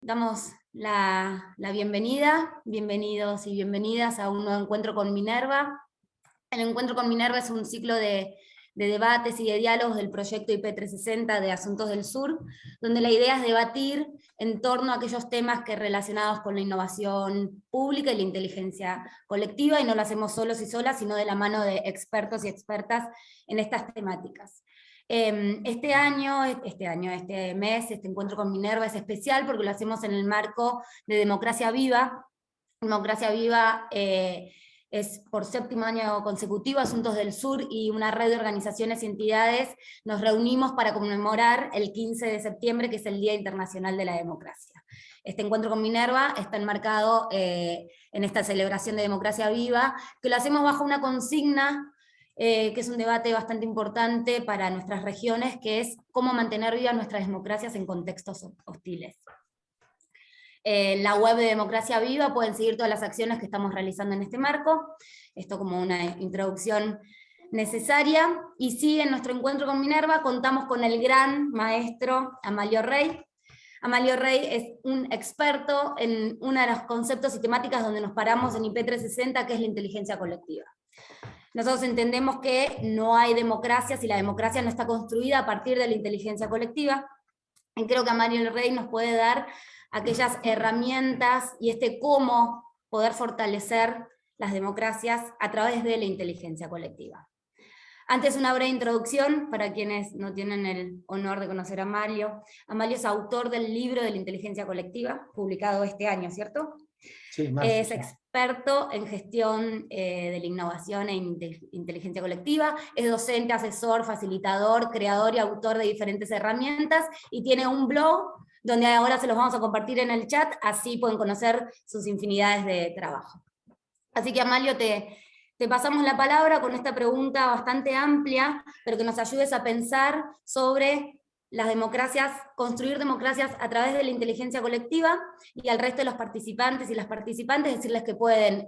Damos la bienvenida, bienvenidos y bienvenidas a un nuevo encuentro con Minerva. El encuentro con Minerva es un ciclo de debates y de diálogos del proyecto IP360 de Asuntos del Sur, donde la idea es debatir en torno a aquellos temas que relacionados con la innovación pública y la inteligencia colectiva, y no lo hacemos solos y solas, sino de la mano de expertos y expertas en estas temáticas. Este mes, este encuentro con Minerva es especial porque lo hacemos en el marco de Democracia Viva. Democracia Viva es por 7º año consecutivo, Asuntos del Sur y una red de organizaciones y entidades nos reunimos para conmemorar el 15 de septiembre, que es el Día Internacional de la Democracia. Este encuentro con Minerva está enmarcado en esta celebración de Democracia Viva, que lo hacemos bajo una consigna que es un debate bastante importante para nuestras regiones, que es cómo mantener vivas nuestras democracias en contextos hostiles. En la web de Democracia Viva pueden seguir todas las acciones que estamos realizando en este marco, esto como una introducción necesaria, y sí, en nuestro encuentro con Minerva contamos con el gran maestro Amalio Rey. Amalio Rey es un experto en uno de los conceptos y temáticas donde nos paramos en IP360, que es la inteligencia colectiva. Nosotros entendemos que no hay democracia si la democracia no está construida a partir de la inteligencia colectiva, y creo que Amalio Rey nos puede dar aquellas herramientas y cómo poder fortalecer las democracias a través de la inteligencia colectiva. Antes, una breve introducción para quienes no tienen el honor de conocer a Amalio. Amalio es autor del libro de la inteligencia colectiva, publicado este año, ¿cierto? Sí, es experto en gestión de la innovación e inteligencia colectiva, es docente, asesor, facilitador, creador y autor de diferentes herramientas, y tiene un blog donde ahora se los vamos a compartir en el chat, así pueden conocer sus infinidades de trabajo. Así que, Amalio, te pasamos la palabra con esta pregunta bastante amplia, pero que nos ayudes a pensar sobre las democracias, construir democracias a través de la inteligencia colectiva, y al resto de los participantes y las participantes decirles que pueden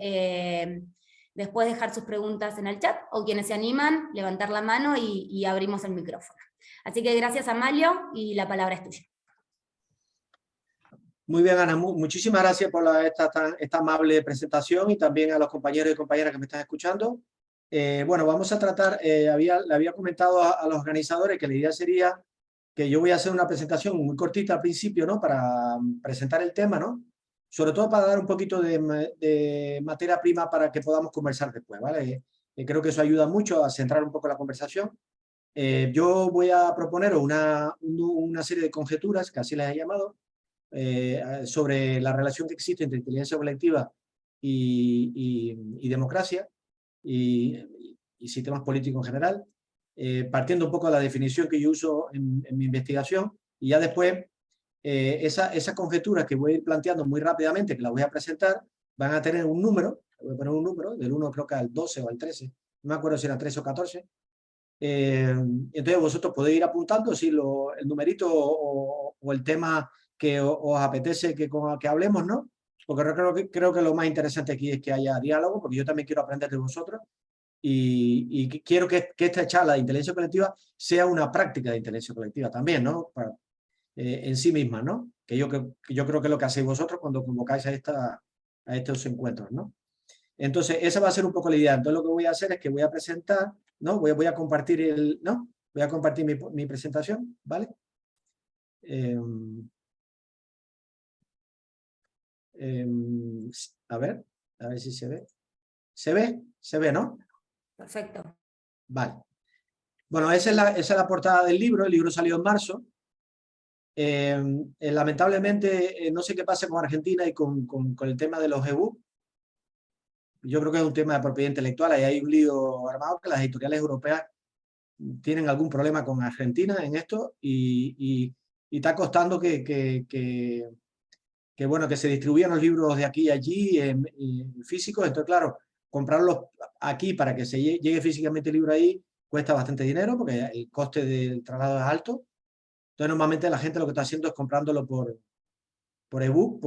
después dejar sus preguntas en el chat, o quienes se animan, levantar la mano y abrimos el micrófono. Así que gracias, Amalio, y la palabra es tuya. Muy bien, Ana, muchísimas gracias por esta amable presentación, y también a los compañeros y compañeras que me están escuchando. Bueno, vamos a tratar, le había comentado a los organizadores que la idea sería que yo voy a hacer una presentación muy cortita al principio, ¿no? Para presentar el tema, ¿no? Sobre todo para dar un poquito de materia prima para que podamos conversar después, ¿vale? Creo que eso ayuda mucho a centrar un poco la conversación. Yo voy a proponer una serie de conjeturas, que así les he llamado, sobre la relación que existe entre inteligencia colectiva y democracia y sistemas políticos en general, partiendo un poco de la definición que yo uso en mi investigación, y ya después esas conjeturas que voy a ir planteando muy rápidamente, que las voy a presentar, van a tener un número, voy a poner un número, del 1 creo que al 12 o al 13, no me acuerdo si era 13 o 14, entonces vosotros podéis ir apuntando si el numerito o el tema que os apetece que hablemos, ¿no? Porque creo que lo más interesante aquí es que haya diálogo, porque yo también quiero aprender de vosotros, y quiero que esta charla de inteligencia colectiva sea una práctica de inteligencia colectiva también, ¿no? En sí misma, ¿no? Que yo creo que es lo que hacéis vosotros cuando convocáis a estos encuentros, ¿no? Entonces, esa va a ser un poco la idea. Entonces, lo que voy a hacer es que voy a presentar, ¿no? Voy a compartir ¿no? Voy a compartir mi presentación, ¿vale? A ver si se ve. ¿Se ve? ¿Se ve, no? Perfecto. Vale. Bueno, esa es la portada del libro. El libro salió en marzo. Lamentablemente, no sé qué pasa con Argentina y con el tema de los e-books. Yo creo que es un tema de propiedad intelectual, y hay un lío armado que las editoriales europeas tienen algún problema con Argentina en esto, y está costando que se distribuyan los libros de aquí y allí en físicos. Entonces, claro, comprarlos aquí para que se llegue físicamente el libro ahí cuesta bastante dinero, porque el coste del traslado es alto. Entonces, normalmente la gente lo que está haciendo es comprándolo por ebook,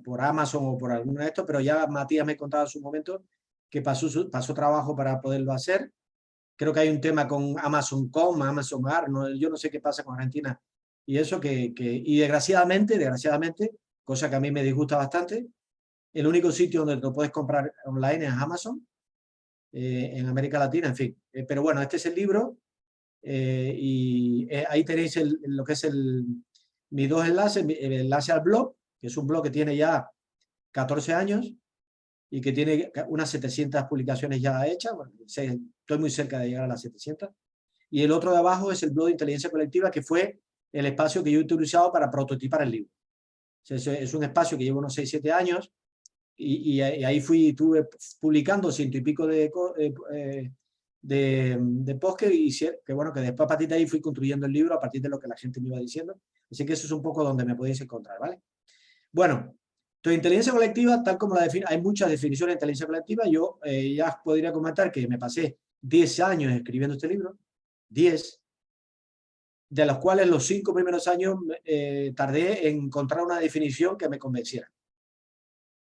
por Amazon o por alguno de estos, pero ya Matías me contaba en su momento que pasó trabajo para poderlo hacer. Creo que hay un tema con Amazon.com, Amazon.ar, yo no sé qué pasa con Argentina, y eso y desgraciadamente cosa que a mí me disgusta bastante. El único sitio donde lo puedes comprar online es Amazon, en América Latina, en fin. Pero bueno, este es el libro y ahí tenéis lo que es mis dos enlaces, el enlace al blog, que es un blog que tiene ya 14 años y que tiene unas 700 publicaciones ya hechas. Bueno, estoy muy cerca de llegar a las 700. Y el otro de abajo es el blog de Inteligencia Colectiva, que fue el espacio que yo he utilizado para prototipar el libro. O sea, es un espacio que llevo unos 6-7 años y ahí estuve publicando 100 y pico de posts que bueno, que después a partir de ahí fui construyendo el libro a partir de lo que la gente me iba diciendo. Así que eso es un poco donde me podéis encontrar, ¿vale? Bueno, entonces inteligencia colectiva, tal como la define, hay muchas definiciones de inteligencia colectiva. Yo ya os podría comentar que me pasé 10 años escribiendo este libro, 10, de los cuales los 5 primeros años tardé en encontrar una definición que me convenciera.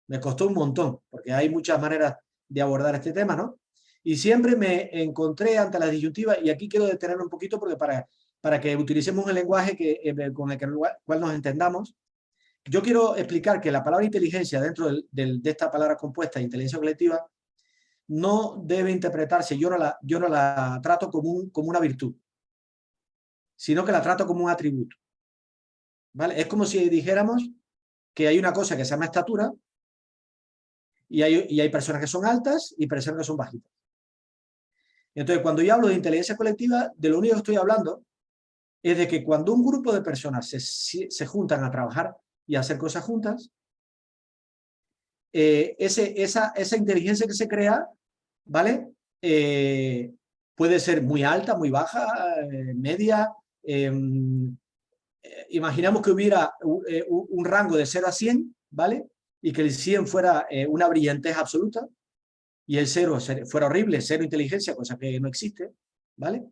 Me costó un montón, porque hay muchas maneras de abordar este tema, ¿no? Y siempre me encontré ante la disyuntiva, y aquí quiero detenerlo un poquito porque para que utilicemos un lenguaje con el cual nos entendamos. Yo quiero explicar que la palabra inteligencia dentro de esta palabra compuesta, inteligencia colectiva, no debe interpretarse, yo no la trato como una virtud, sino que la trato como un atributo, ¿vale? Es como si dijéramos que hay una cosa que se llama estatura y hay personas que son altas y personas que son bajitas. Entonces, cuando yo hablo de inteligencia colectiva, de lo único que estoy hablando es de que cuando un grupo de personas se juntan a trabajar y a hacer cosas juntas, esa inteligencia que se crea, ¿vale? Puede ser muy alta, muy baja, media. Imaginamos que hubiera un rango de 0 a 100, ¿vale? Y que el 100 fuera una brillantez absoluta y el 0 fuera horrible, 0 inteligencia, cosa que no existe, ¿vale?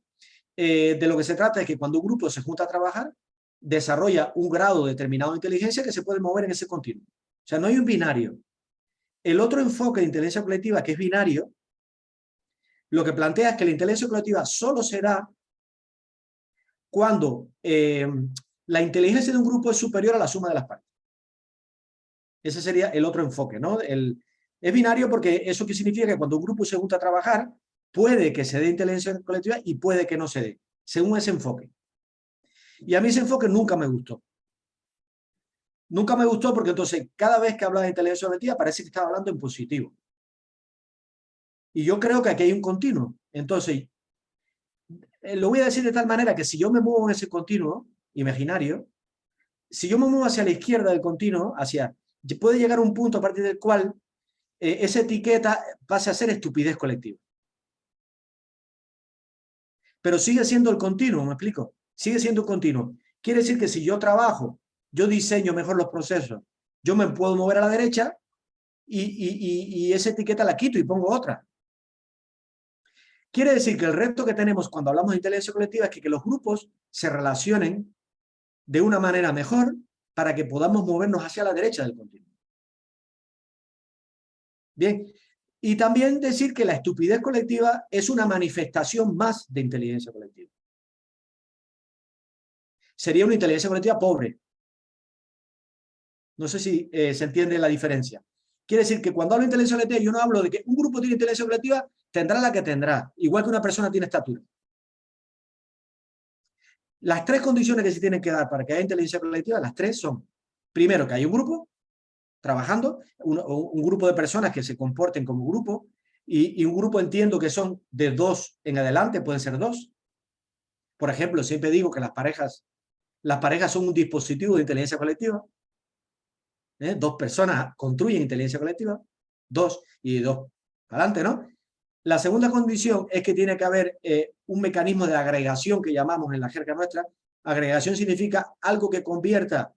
De lo que se trata es que cuando un grupo se junta a trabajar, desarrolla un grado determinado de inteligencia que se puede mover en ese continuo. O sea, no hay un binario. El otro enfoque de inteligencia colectiva, que es binario, lo que plantea es que la inteligencia colectiva solo será cuando la inteligencia de un grupo es superior a la suma de las partes. Ese sería el otro enfoque, ¿no? Es binario porque eso que significa que cuando un grupo se junta a trabajar, puede que se dé inteligencia colectiva y puede que no se dé, según ese enfoque. Y a mí ese enfoque nunca me gustó. Nunca me gustó porque entonces cada vez que hablaba de inteligencia colectiva parece que estaba hablando en positivo. Y yo creo que aquí hay un continuo. Entonces, lo voy a decir de tal manera que si yo me muevo en ese continuo imaginario, si yo me muevo hacia la izquierda del continuo, puede llegar a un punto a partir del cual esa etiqueta pase a ser estupidez colectiva. Pero sigue siendo el continuo, ¿me explico? Sigue siendo continuo. Quiere decir que si yo trabajo, yo diseño mejor los procesos, yo me puedo mover a la derecha y esa etiqueta la quito y pongo otra. Quiere decir que el reto que tenemos cuando hablamos de inteligencia colectiva es que los grupos se relacionen de una manera mejor para que podamos movernos hacia la derecha del continuo. Bien, y también decir que la estupidez colectiva es una manifestación más de inteligencia colectiva. Sería una inteligencia colectiva pobre. No sé si se entiende la diferencia. Quiere decir que cuando hablo de inteligencia colectiva, yo no hablo de que un grupo tiene inteligencia colectiva, tendrá la que tendrá, igual que una persona tiene estatura. Las 3 condiciones que se tienen que dar para que haya inteligencia colectiva, las 3 son, primero, que haya un grupo trabajando, un grupo de personas que se comporten como grupo, y un grupo entiendo que son de 2 en adelante, pueden ser 2. Por ejemplo, siempre digo que las parejas son un dispositivo de inteligencia colectiva. 2 personas construyen inteligencia colectiva, 2 y 2 adelante, ¿no? La segunda condición es que tiene que haber un mecanismo de agregación que llamamos en la jerga nuestra. Agregación significa algo que convierta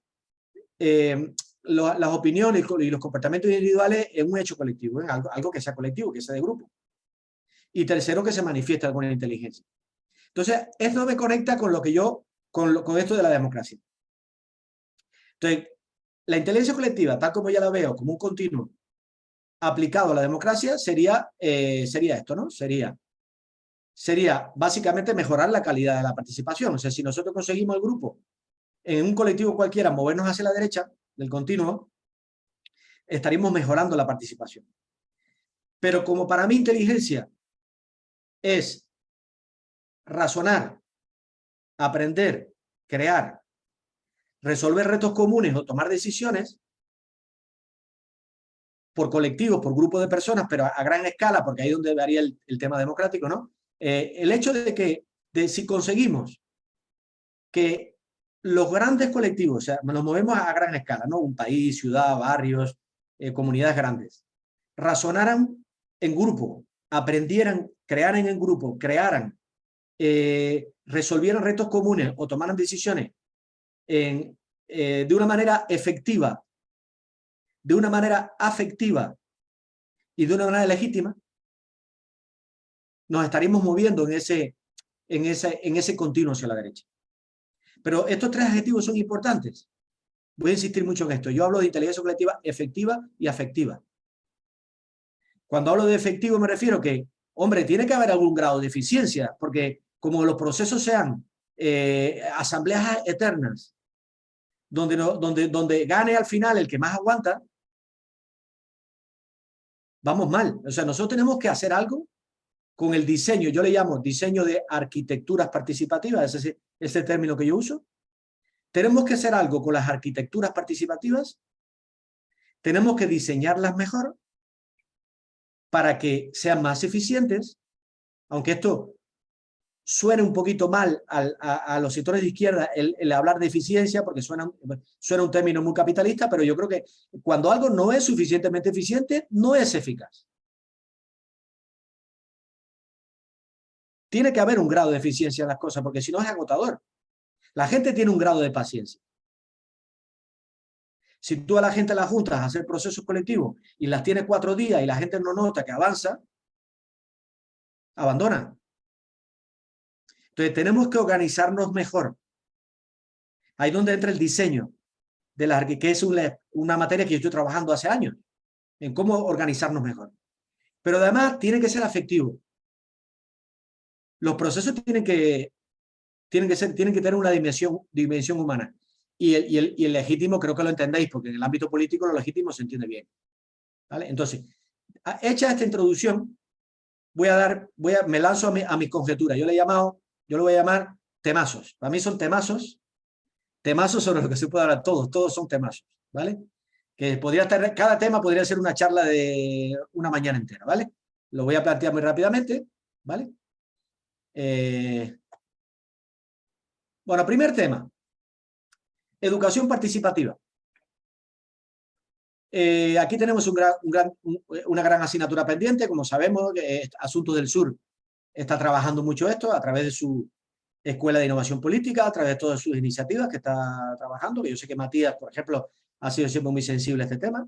las opiniones y los comportamientos individuales en un hecho colectivo, en algo que sea colectivo, que sea de grupo. Y tercero, que se manifiesta alguna inteligencia. Entonces, esto me conecta con lo que con esto de la democracia. Entonces, la inteligencia colectiva, tal como ya la veo, como un continuo aplicado a la democracia, sería esto, ¿no? Sería básicamente mejorar la calidad de la participación. O sea, si nosotros conseguimos el grupo en un colectivo cualquiera movernos hacia la derecha, del continuo, estaríamos mejorando la participación. Pero como para mí inteligencia es razonar, aprender, crear, resolver retos comunes o tomar decisiones por colectivos, por grupos de personas, pero a gran escala, porque ahí es donde varía el tema democrático, ¿no? El hecho de que si conseguimos que los grandes colectivos, o sea, nos movemos a gran escala, ¿no? Un país, ciudad, barrios, comunidades grandes, razonaran en grupo, aprendieran, crearan en grupo, crearan, resolvieran retos comunes o tomaran decisiones de una manera efectiva, de una manera afectiva y de una manera legítima, nos estaríamos moviendo en ese continuo hacia la derecha. Pero estos tres adjetivos son importantes. Voy a insistir mucho en esto. Yo hablo de inteligencia colectiva efectiva y afectiva. Cuando hablo de efectivo me refiero que, hombre, tiene que haber algún grado de eficiencia, porque como los procesos sean asambleas eternas, donde gane al final el que más aguanta, vamos mal. O sea, nosotros tenemos que hacer algo con el diseño. Yo le llamo diseño de arquitecturas participativas, ese es el término que yo uso. Tenemos que hacer algo con las arquitecturas participativas, tenemos que diseñarlas mejor para que sean más eficientes, aunque esto suene un poquito mal a los sectores de izquierda el hablar de eficiencia, porque suena un término muy capitalista, pero yo creo que cuando algo no es suficientemente eficiente, no es eficaz. Tiene que haber un grado de eficiencia en las cosas, porque si no es agotador. La gente tiene un grado de paciencia. Si tú a la gente la juntas a hacer procesos colectivos y las tienes 4 días y la gente no nota que avanza, abandona. Entonces tenemos que organizarnos mejor. Ahí es donde entra el diseño, que es una materia que yo estoy trabajando hace años, en cómo organizarnos mejor. Pero además tiene que ser afectivo. Los procesos tienen que tener una dimensión humana. Y el legítimo creo que lo entendéis, porque en el ámbito político lo legítimo se entiende bien. ¿Vale? Entonces, hecha esta introducción, me lanzo a mis conjeturas. Yo lo voy a llamar temazos. Para mí son temazos sobre lo que se puede hablar, todos son temazos, ¿vale? Cada tema podría ser una charla de una mañana entera, ¿vale? Lo voy a plantear muy rápidamente, ¿vale? Bueno, primer tema. Educación participativa. Aquí tenemos una gran asignatura pendiente, como sabemos, Asuntos del Sur está trabajando mucho esto a través de su Escuela de Innovación Política, a través de todas sus iniciativas que está trabajando, que yo sé que Matías, por ejemplo, ha sido siempre muy sensible a este tema.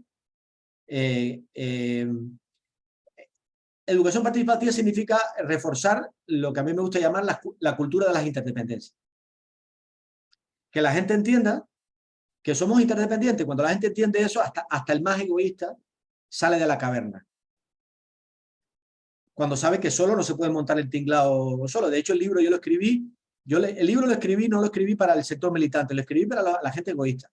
Educación participativa significa reforzar lo que a mí me gusta llamar la cultura de las interdependencias. Que la gente entienda que somos interdependientes. Cuando la gente entiende eso, hasta el más egoísta sale de la caverna. Cuando sabe que solo no se puede montar el tinglado solo. De hecho, el libro yo lo escribí, el libro lo escribí, no lo escribí para el sector militante, lo escribí para la gente egoísta.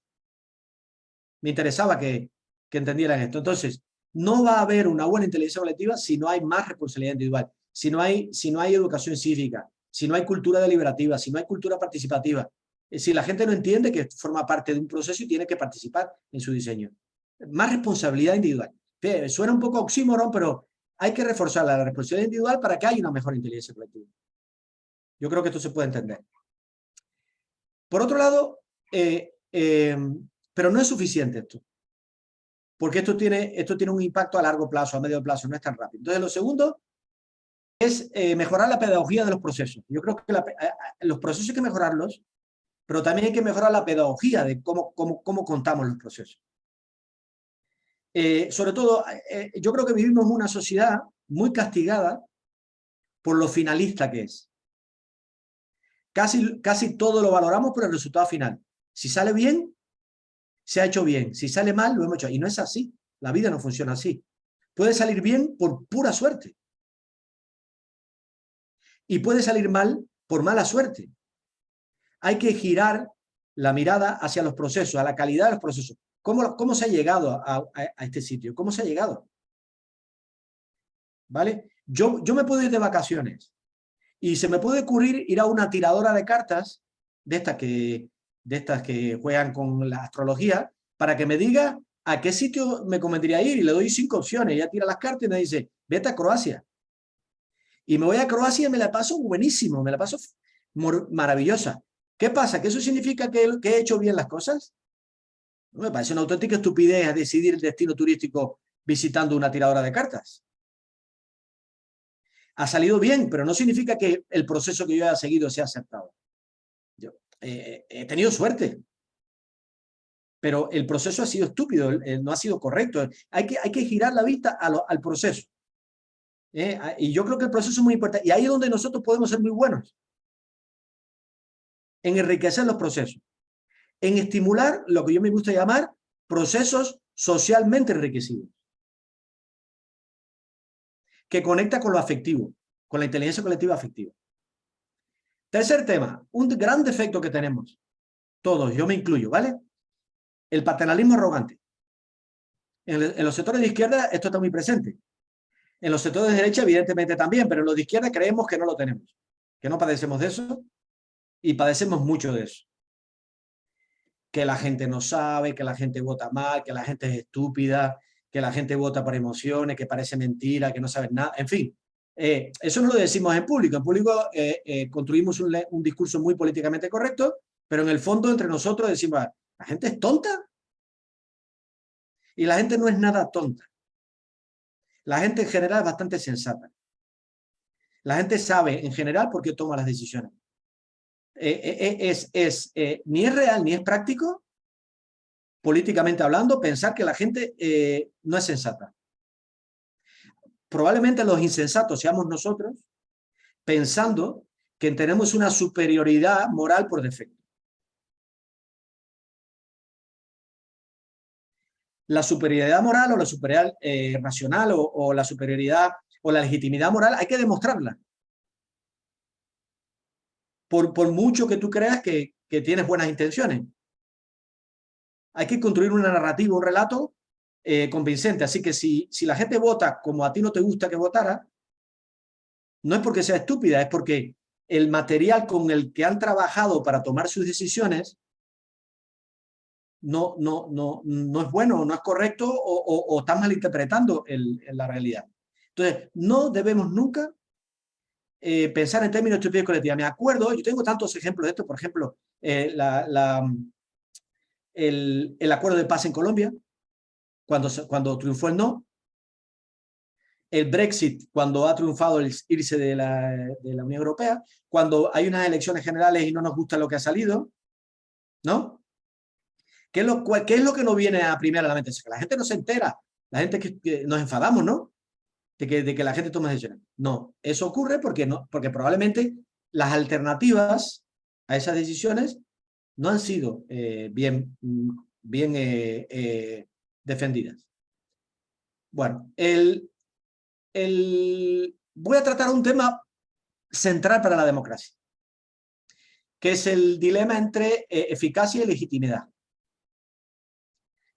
Me interesaba que entendieran esto. Entonces, no va a haber una buena inteligencia colectiva si no hay más responsabilidad individual, si no hay educación cívica, si no hay cultura deliberativa, si no hay cultura participativa. Si la gente no entiende que forma parte de un proceso y tiene que participar en su diseño. Más responsabilidad individual. Suena un poco oxímoron, pero hay que reforzar la responsabilidad individual para que haya una mejor inteligencia colectiva. Yo creo que esto se puede entender. Por otro lado, pero no es suficiente esto. Porque esto tiene un impacto a largo plazo, a medio plazo, no es tan rápido. Entonces, lo segundo es mejorar la pedagogía de los procesos. Yo creo que los procesos hay que mejorarlos, pero también hay que mejorar la pedagogía de cómo contamos los procesos. Sobre todo, yo creo que vivimos en una sociedad muy castigada por lo finalista que es. Casi todo lo valoramos por el resultado final. Si sale bien, se ha hecho bien. Si sale mal, lo hemos hecho. Y no es así. La vida no funciona así. Puede salir bien por pura suerte. Y puede salir mal por mala suerte. Hay que girar la mirada hacia los procesos, a la calidad de los procesos. ¿Cómo se ha llegado a este sitio? ¿Cómo se ha llegado? ¿Vale? Yo me puedo ir de vacaciones y se me puede ocurrir ir a una tiradora de cartas de estas que juegan con la astrología para que me diga a qué sitio me convendría ir y le doy 5 opciones. Ella tira las cartas y me dice, vete a Croacia. Y me voy a Croacia y me la paso buenísimo, me la paso maravillosa. ¿Qué pasa? ¿Que eso significa que he hecho bien las cosas? No, me parece una auténtica estupidez decidir el destino turístico visitando una tiradora de cartas. Ha salido bien, pero no significa que el proceso que yo haya seguido sea acertado. Yo he tenido suerte, pero el proceso ha sido estúpido, no ha sido correcto. Hay que girar la vista al proceso. Y yo creo que el proceso es muy importante. Y ahí es donde nosotros podemos ser muy buenos. En enriquecer los procesos. En estimular lo que yo me gusta llamar procesos socialmente enriquecidos. Que conecta con lo afectivo, con la inteligencia colectiva afectiva. Tercer tema, un gran defecto que tenemos, todos, yo me incluyo, ¿vale? El paternalismo arrogante. En los sectores de izquierda esto está muy presente. En los sectores de derecha evidentemente también, pero en los de izquierda creemos que no lo tenemos, que no padecemos de eso y padecemos mucho de eso. Que la gente no sabe, que la gente vota mal, que la gente es estúpida, que la gente vota por emociones, que parece mentira, que no sabe nada, en fin. Eso no lo decimos en público. En público construimos un discurso muy políticamente correcto, pero en el fondo entre nosotros decimos, ¿la gente es tonta? Y la gente no es nada tonta. La gente en general es bastante sensata. La gente sabe en general por qué toma las decisiones. Ni es real ni es práctico, políticamente hablando, pensar que la gente no es sensata. Probablemente los insensatos seamos nosotros, pensando que tenemos una superioridad moral por defecto. La superioridad moral o la superioridad racional o la superioridad o la legitimidad moral hay que demostrarla. Por mucho que tú creas que tienes buenas intenciones. Hay que construir una narrativa, un relato convincente. Así que si la gente vota como a ti no te gusta que votara, no es porque sea estúpida, es porque el material con el que han trabajado para tomar sus decisiones no es bueno, no es correcto o están malinterpretando la realidad. Entonces, no debemos nunca pensar en términos de estupidez colectiva. Me acuerdo, yo tengo tantos ejemplos de esto, por ejemplo, el acuerdo de paz en Colombia, cuando triunfó el no, el Brexit, cuando ha triunfado el irse de la Unión Europea, cuando hay unas elecciones generales y no nos gusta lo que ha salido, ¿no? ¿Qué es lo que nos viene a primera a la mente? Es que la gente no se entera, la gente que nos enfadamos, ¿no? De que la gente tome decisiones. No, eso ocurre porque probablemente las alternativas a esas decisiones no han sido bien defendidas. Bueno, voy a tratar un tema central para la democracia, que es el dilema entre eficacia y legitimidad.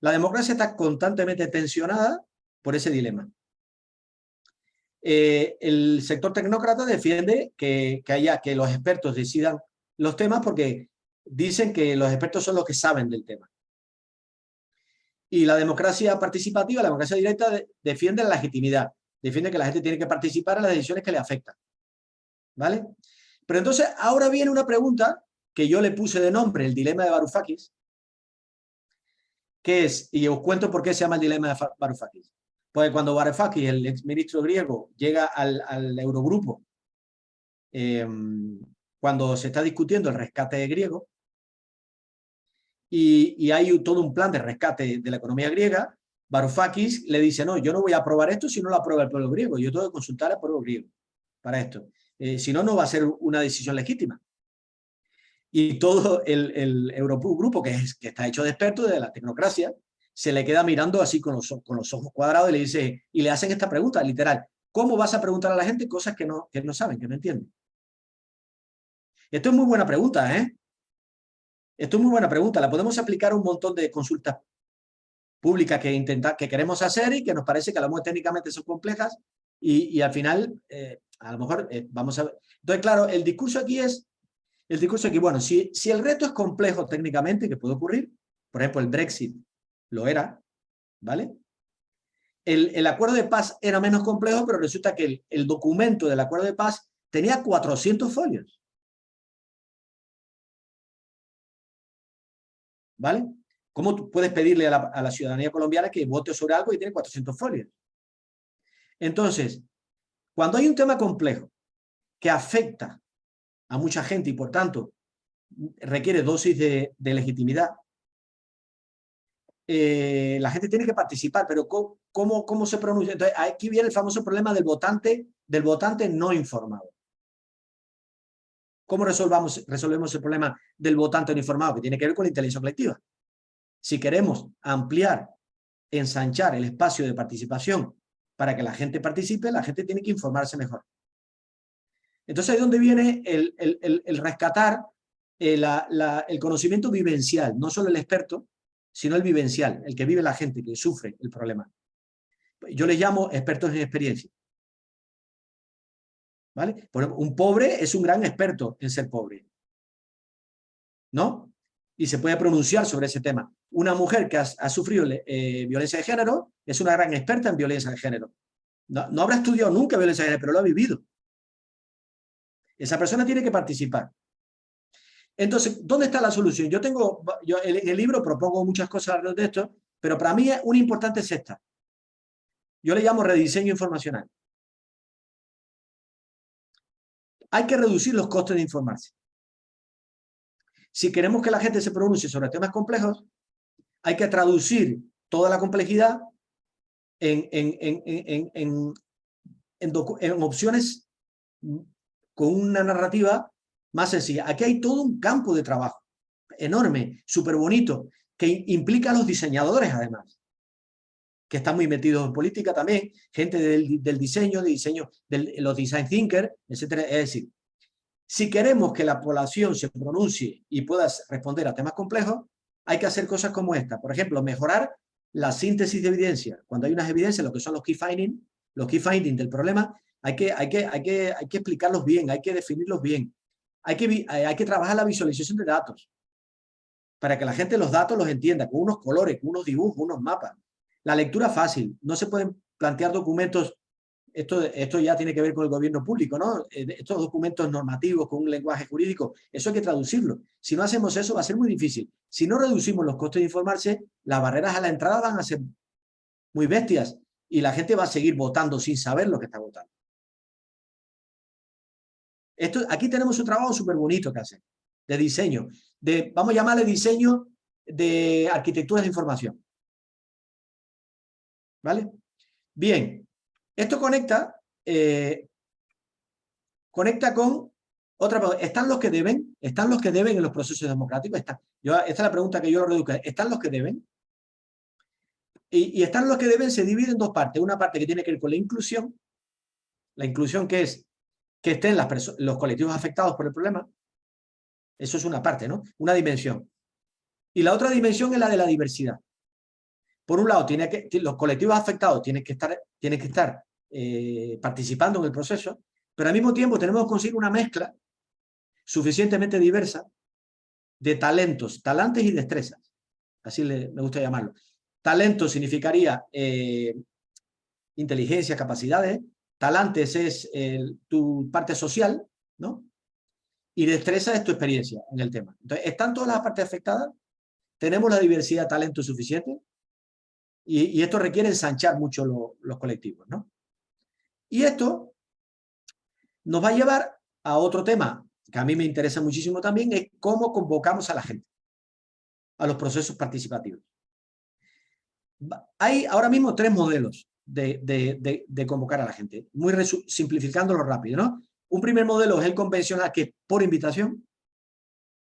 La democracia está constantemente tensionada por ese dilema. El sector tecnócrata defiende que los expertos decidan los temas porque dicen que los expertos son los que saben del tema. Y la democracia participativa, la democracia directa, defiende la legitimidad, defiende que la gente tiene que participar en las decisiones que le afectan. ¿Vale? Pero entonces ahora viene una pregunta que yo le puse de nombre, el dilema de Varoufakis, que es, y os cuento por qué se llama el dilema de Varoufakis. Porque cuando Varoufakis, el exministro griego, llega al Eurogrupo, cuando se está discutiendo el rescate griego, y hay todo un plan de rescate de la economía griega, Varoufakis le dice, no, yo no voy a aprobar esto si no lo aprueba el pueblo griego, yo tengo que consultar al pueblo griego para esto. Si no, no va a ser una decisión legítima. Y todo el Eurogrupo, que está hecho de expertos de la tecnocracia, se le queda mirando así con los ojos cuadrados y le dice, y le hacen esta pregunta literal, ¿cómo vas a preguntar a la gente cosas que no saben, que no entienden? Esto es muy buena pregunta, ¿eh? Esto es muy buena pregunta, la podemos aplicar a un montón de consultas públicas que queremos hacer y que nos parece que a lo mejor técnicamente son complejas y al final, a lo mejor vamos a ver. Entonces, claro, el discurso aquí, bueno, si el reto es complejo técnicamente, que puede ocurrir, por ejemplo, el Brexit lo era, ¿vale? El acuerdo de paz era menos complejo, pero resulta que el documento del acuerdo de paz tenía 400 folios. ¿Vale? ¿Cómo tú puedes pedirle a la ciudadanía colombiana que vote sobre algo y tiene 400 folios? Entonces, cuando hay un tema complejo que afecta a mucha gente y por tanto requiere dosis de legitimidad, la gente tiene que participar, pero ¿cómo se pronuncia? Entonces, aquí viene el famoso problema del votante no informado. ¿Cómo resolvemos el problema del votante no informado? Que tiene que ver con la inteligencia colectiva. Si queremos ampliar, ensanchar el espacio de participación para que la gente participe, la gente tiene que informarse mejor. Entonces, ¿de dónde viene el rescatar el conocimiento vivencial? No solo el experto, sino el vivencial, el que vive la gente, que sufre el problema. Yo les llamo expertos en experiencia. ¿Vale? Por ejemplo, un pobre es un gran experto en ser pobre, ¿no? Y se puede pronunciar sobre ese tema. Una mujer que ha sufrido violencia de género es una gran experta en violencia de género. No habrá estudiado nunca violencia de género, pero lo ha vivido. Esa persona tiene que participar. Entonces, ¿dónde está la solución? Yo en el libro propongo muchas cosas alrededor de esto, pero para mí una importante es esta. Yo le llamo rediseño informacional. Hay que reducir los costes de informarse. Si queremos que la gente se pronuncie sobre temas complejos, hay que traducir toda la complejidad en opciones con una narrativa más sencilla. Aquí hay todo un campo de trabajo enorme, súper bonito, que implica a los diseñadores además, que están muy metidos en política también, gente del diseño, los design thinkers, etcétera. Es decir, si queremos que la población se pronuncie y pueda responder a temas complejos, hay que hacer cosas como esta. Por ejemplo, mejorar la síntesis de evidencia. Cuando hay unas evidencias, lo que son los key findings del problema, hay que explicarlos bien, hay que definirlos bien. Hay que trabajar la visualización de datos para que la gente los datos los entienda, con unos colores, con unos dibujos, unos mapas. La lectura fácil. No se pueden plantear documentos. Esto ya tiene que ver con el gobierno público, ¿no? Estos documentos normativos con un lenguaje jurídico, eso hay que traducirlo. Si no hacemos eso, va a ser muy difícil. Si no reducimos los costes de informarse, las barreras a la entrada van a ser muy bestias y la gente va a seguir votando sin saber lo que está votando. Aquí tenemos un trabajo súper bonito que hacer, de diseño, vamos a llamarle diseño de arquitectura de información. ¿Vale? Bien. Esto conecta con otra pregunta. ¿Están los que deben? ¿Están los que deben en los procesos democráticos? Esta es la pregunta que yo lo reduzco. ¿Están los que deben? Y están los que deben se divide en dos partes. Una parte que tiene que ver con la inclusión que es que estén los colectivos afectados por el problema. Eso es una parte, ¿no? Una dimensión. Y la otra dimensión es la de la diversidad. Por un lado, los colectivos afectados tienen que estar participando en el proceso, pero al mismo tiempo tenemos que conseguir una mezcla suficientemente diversa de talentos y destrezas. Así me gusta llamarlo. Talento significaría inteligencia, capacidades. Talantes es tu parte social, ¿no? Y destreza es tu experiencia en el tema. Entonces, ¿están todas las partes afectadas? ¿Tenemos la diversidad de talento suficiente? Y esto requiere ensanchar mucho los colectivos, ¿no? Y esto nos va a llevar a otro tema que a mí me interesa muchísimo también, es cómo convocamos a la gente a los procesos participativos. Hay ahora mismo 3 modelos de convocar a la gente, muy simplificándolo rápido, ¿no? Un primer modelo es el convencional, que es por invitación,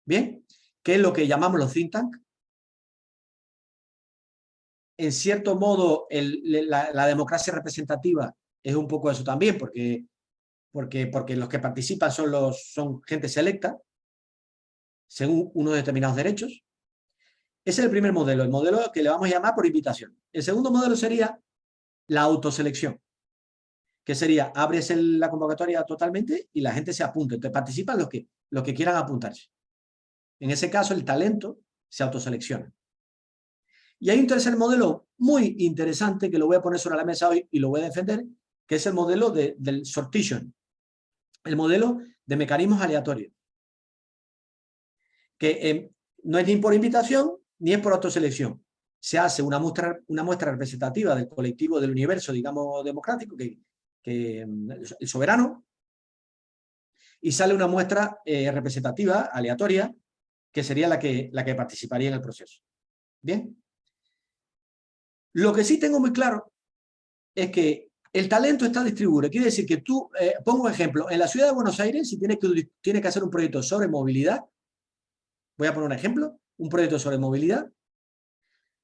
¿bien? Que es lo que llamamos los think tank. En cierto modo, la democracia representativa es un poco eso también, porque los que participan son gente selecta, según unos determinados derechos. Ese es el primer modelo, el modelo que le vamos a llamar por invitación. El segundo modelo sería la autoselección, que sería, abres la convocatoria totalmente y la gente se apunta. Entonces participan los que quieran apuntarse. En ese caso, el talento se autoselecciona. Y hay un tercer modelo muy interesante que lo voy a poner sobre la mesa hoy y lo voy a defender, que es el modelo del sortition, el modelo de mecanismos aleatorios, que no es ni por invitación ni es por autoselección. Se hace una muestra representativa del colectivo del universo, digamos, democrático, el soberano, y sale una muestra representativa, aleatoria, que sería la que participaría en el proceso. Bien. Lo que sí tengo muy claro es que el talento está distribuido. Quiere decir que tú, pongo un ejemplo, en la ciudad de Buenos Aires, si tienes que hacer un proyecto sobre movilidad, voy a poner un ejemplo, un proyecto sobre movilidad,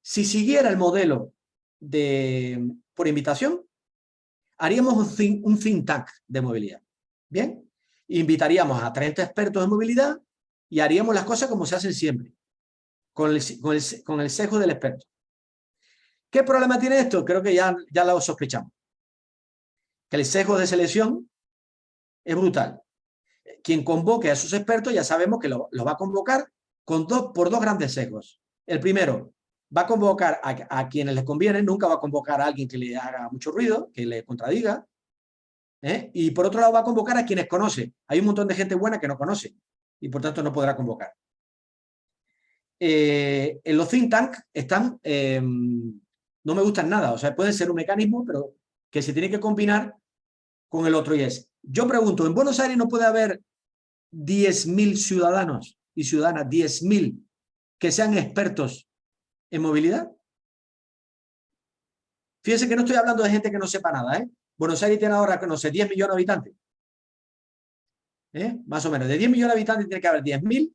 si siguiera el modelo por invitación, haríamos un think tank de movilidad. Bien, invitaríamos a 30 expertos en movilidad y haríamos las cosas como se hacen siempre, con el sesgo del experto. ¿Qué problema tiene esto? Creo que ya lo sospechamos. Que el sesgo de selección es brutal. Quien convoque a esos expertos ya sabemos que lo va a convocar por dos grandes sesgos. El primero, va a convocar a quienes les conviene, nunca va a convocar a alguien que le haga mucho ruido, que le contradiga. Y por otro lado va a convocar a quienes conoce. Hay un montón de gente buena que no conoce y por tanto no podrá convocar. En los think tank están, no me gustan nada, o sea, pueden ser un mecanismo, pero que se tiene que combinar con el otro. Y yo pregunto, ¿en Buenos Aires no puede haber 10.000 ciudadanos y ciudadanas, 10.000 que sean expertos en movilidad? Fíjense que no estoy hablando de gente que no sepa nada, ¿eh? Buenos Aires tiene ahora, no sé, 10 millones de habitantes. Más o menos, de 10 millones de habitantes tiene que haber 10.000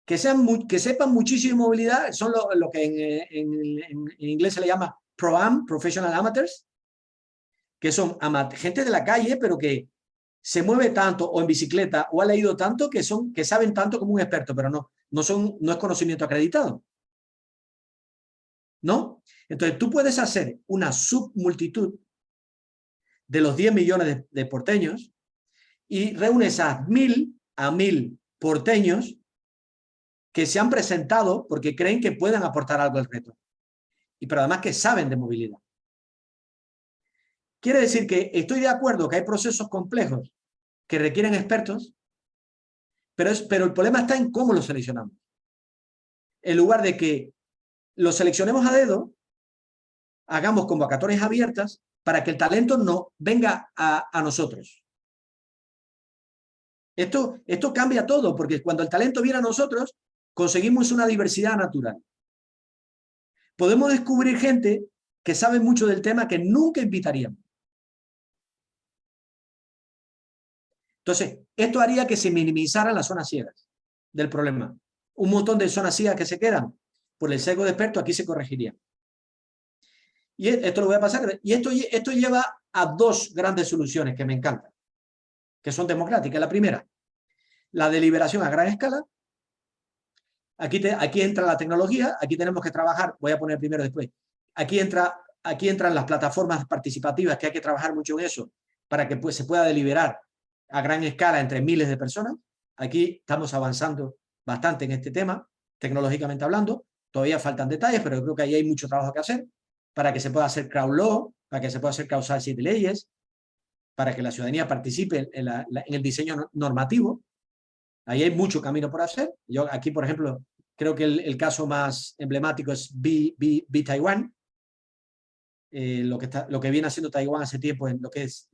que sepan muchísimo de movilidad, son lo que en inglés se le llama ProAm, Professional Amateurs, que son gente de la calle, pero que se mueve tanto o en bicicleta o ha leído tanto que saben tanto como un experto, pero no es conocimiento acreditado. ¿No? Entonces tú puedes hacer una submultitud de los 10 millones de porteños y reúnes a 1.000 porteños que se han presentado porque creen que pueden aportar algo al reto. Pero además que saben de movilidad. Quiere decir que estoy de acuerdo que hay procesos complejos que requieren expertos, pero el problema está en cómo los seleccionamos. En lugar de que los seleccionemos a dedo, hagamos convocatorias abiertas para que el talento no venga a nosotros. Esto cambia todo, porque cuando el talento viene a nosotros, conseguimos una diversidad natural. Podemos descubrir gente que sabe mucho del tema que nunca invitaríamos. Entonces, esto haría que se minimizaran las zonas ciegas del problema. Un montón de zonas ciegas que se quedan por el sesgo de experto aquí se corregiría. Y esto lo voy a pasar. Y esto lleva a dos grandes soluciones que me encantan, que son democráticas. La primera, la deliberación a gran escala. Aquí entra la tecnología, aquí tenemos que trabajar, voy a poner primero después. Aquí entran las plataformas participativas, que hay que trabajar mucho en eso, para que se pueda deliberar a gran escala entre miles de personas. Aquí estamos avanzando bastante en este tema, tecnológicamente hablando. Todavía faltan detalles, pero yo creo que ahí hay mucho trabajo que hacer para que se pueda hacer crowd law, para que se pueda hacer causal de leyes, para que la ciudadanía participe en el diseño normativo. Ahí hay mucho camino por hacer. Yo aquí, por ejemplo, creo que el caso más emblemático es Be Taiwan, lo que viene haciendo Taiwán hace tiempo en lo que es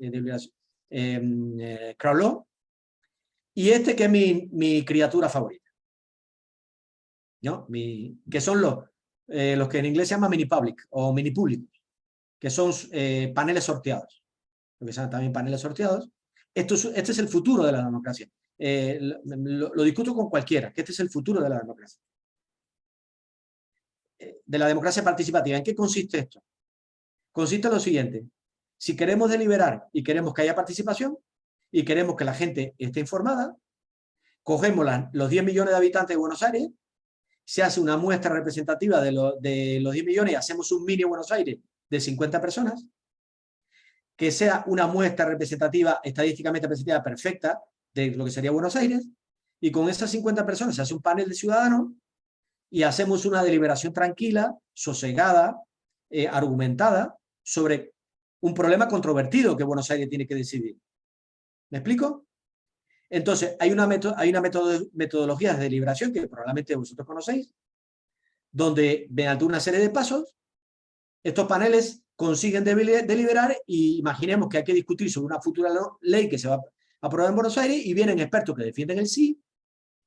crowd law, y que es mi criatura favorita, ¿no? Que son los que en inglés se llama mini public o mini públicos, que son paneles sorteados, lo que se llaman también paneles sorteados. Este es el futuro de la democracia. Lo discuto con cualquiera, que este es el futuro de la democracia. De la democracia participativa. ¿En qué consiste esto? Consiste en lo siguiente. Si queremos deliberar y queremos que haya participación y queremos que la gente esté informada, cogemos los 10 millones de habitantes de Buenos Aires se hace una muestra representativa de los 10 millones y hacemos un mini Buenos Aires de 50 personas, que sea una muestra representativa, estadísticamente representativa perfecta de lo que sería Buenos Aires, y con esas 50 personas se hace un panel de ciudadanos y hacemos una deliberación tranquila, sosegada, argumentada, sobre un problema controvertido que Buenos Aires tiene que decidir. ¿Me explico? Entonces, hay una metodología de deliberación que probablemente vosotros conocéis, donde mediante una serie de pasos, estos paneles consiguen deliberar y imaginemos que hay que discutir sobre una futura ley que se va a aprobar en Buenos Aires y vienen expertos que defienden el sí,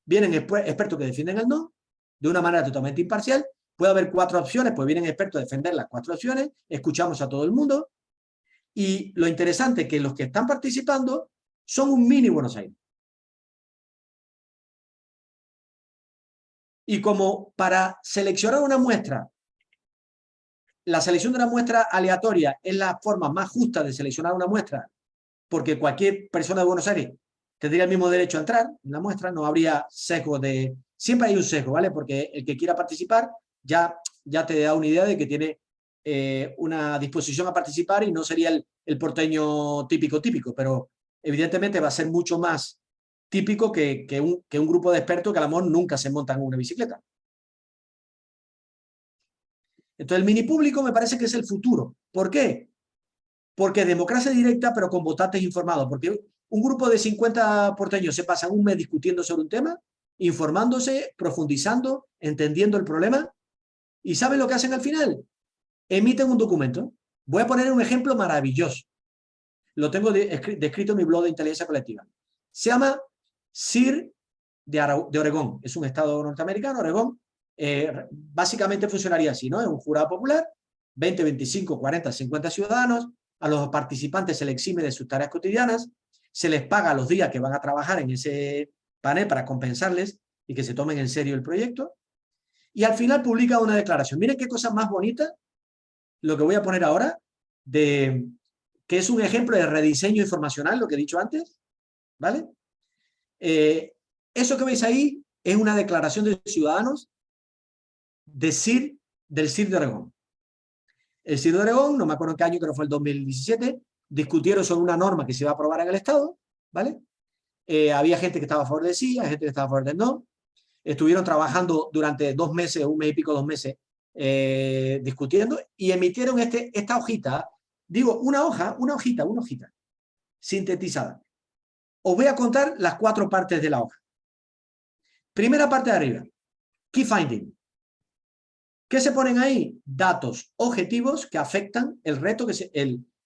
vienen expertos que defienden el no, de una manera totalmente imparcial. Puede haber 4 opciones, pues vienen expertos a defender las 4 opciones, escuchamos a todo el mundo y lo interesante es que los que están participando son un mini Buenos Aires. Y como para seleccionar una muestra, la selección de una muestra aleatoria es la forma más justa de seleccionar una muestra, porque cualquier persona de Buenos Aires tendría el mismo derecho a entrar en la muestra, no habría sesgo de... Siempre hay un sesgo, ¿vale? Porque el que quiera participar ya te da una idea de que tiene una disposición a participar y no sería el porteño típico, pero evidentemente va a ser mucho más típico que un grupo de expertos que a lo mejor nunca se montan en una bicicleta. Entonces el mini público me parece que es el futuro. ¿Por qué? Porque es democracia directa pero con votantes informados. Porque un grupo de 50 porteños se pasan un mes discutiendo sobre un tema, informándose, profundizando, entendiendo el problema. ¿Y saben lo que hacen al final? Emiten un documento. Voy a poner un ejemplo maravilloso. Lo tengo descrito en mi blog de Inteligencia Colectiva. Se llama CIR de Oregón. Es un estado norteamericano, Oregón. Básicamente funcionaría así, ¿no? Es un jurado popular, 20, 25, 40, 50 ciudadanos. A los participantes se les exime de sus tareas cotidianas, se les paga los días que van a trabajar en ese panel para compensarles y que se tomen en serio el proyecto. Y al final publica una declaración. Miren qué cosa más bonita lo que voy a poner ahora, que es un ejemplo de rediseño informacional, lo que he dicho antes, ¿vale? Eso que veis ahí es una declaración de ciudadanos del CIR de Oregón. El CIR de Oregón, no me acuerdo en qué año, creo que fue el 2017, discutieron sobre una norma que se iba a aprobar en el Estado, ¿vale? Había gente que estaba a favor del sí, hay gente que estaba a favor del no. Estuvieron trabajando durante 2 meses, 1 mes y pico, 2 meses, discutiendo y emitieron esta hojita, digo, una hojita, sintetizada. Os voy a contar las 4 partes de la hoja. Primera parte de arriba, Key Finding. ¿Qué se ponen ahí? Datos objetivos que afectan el reto,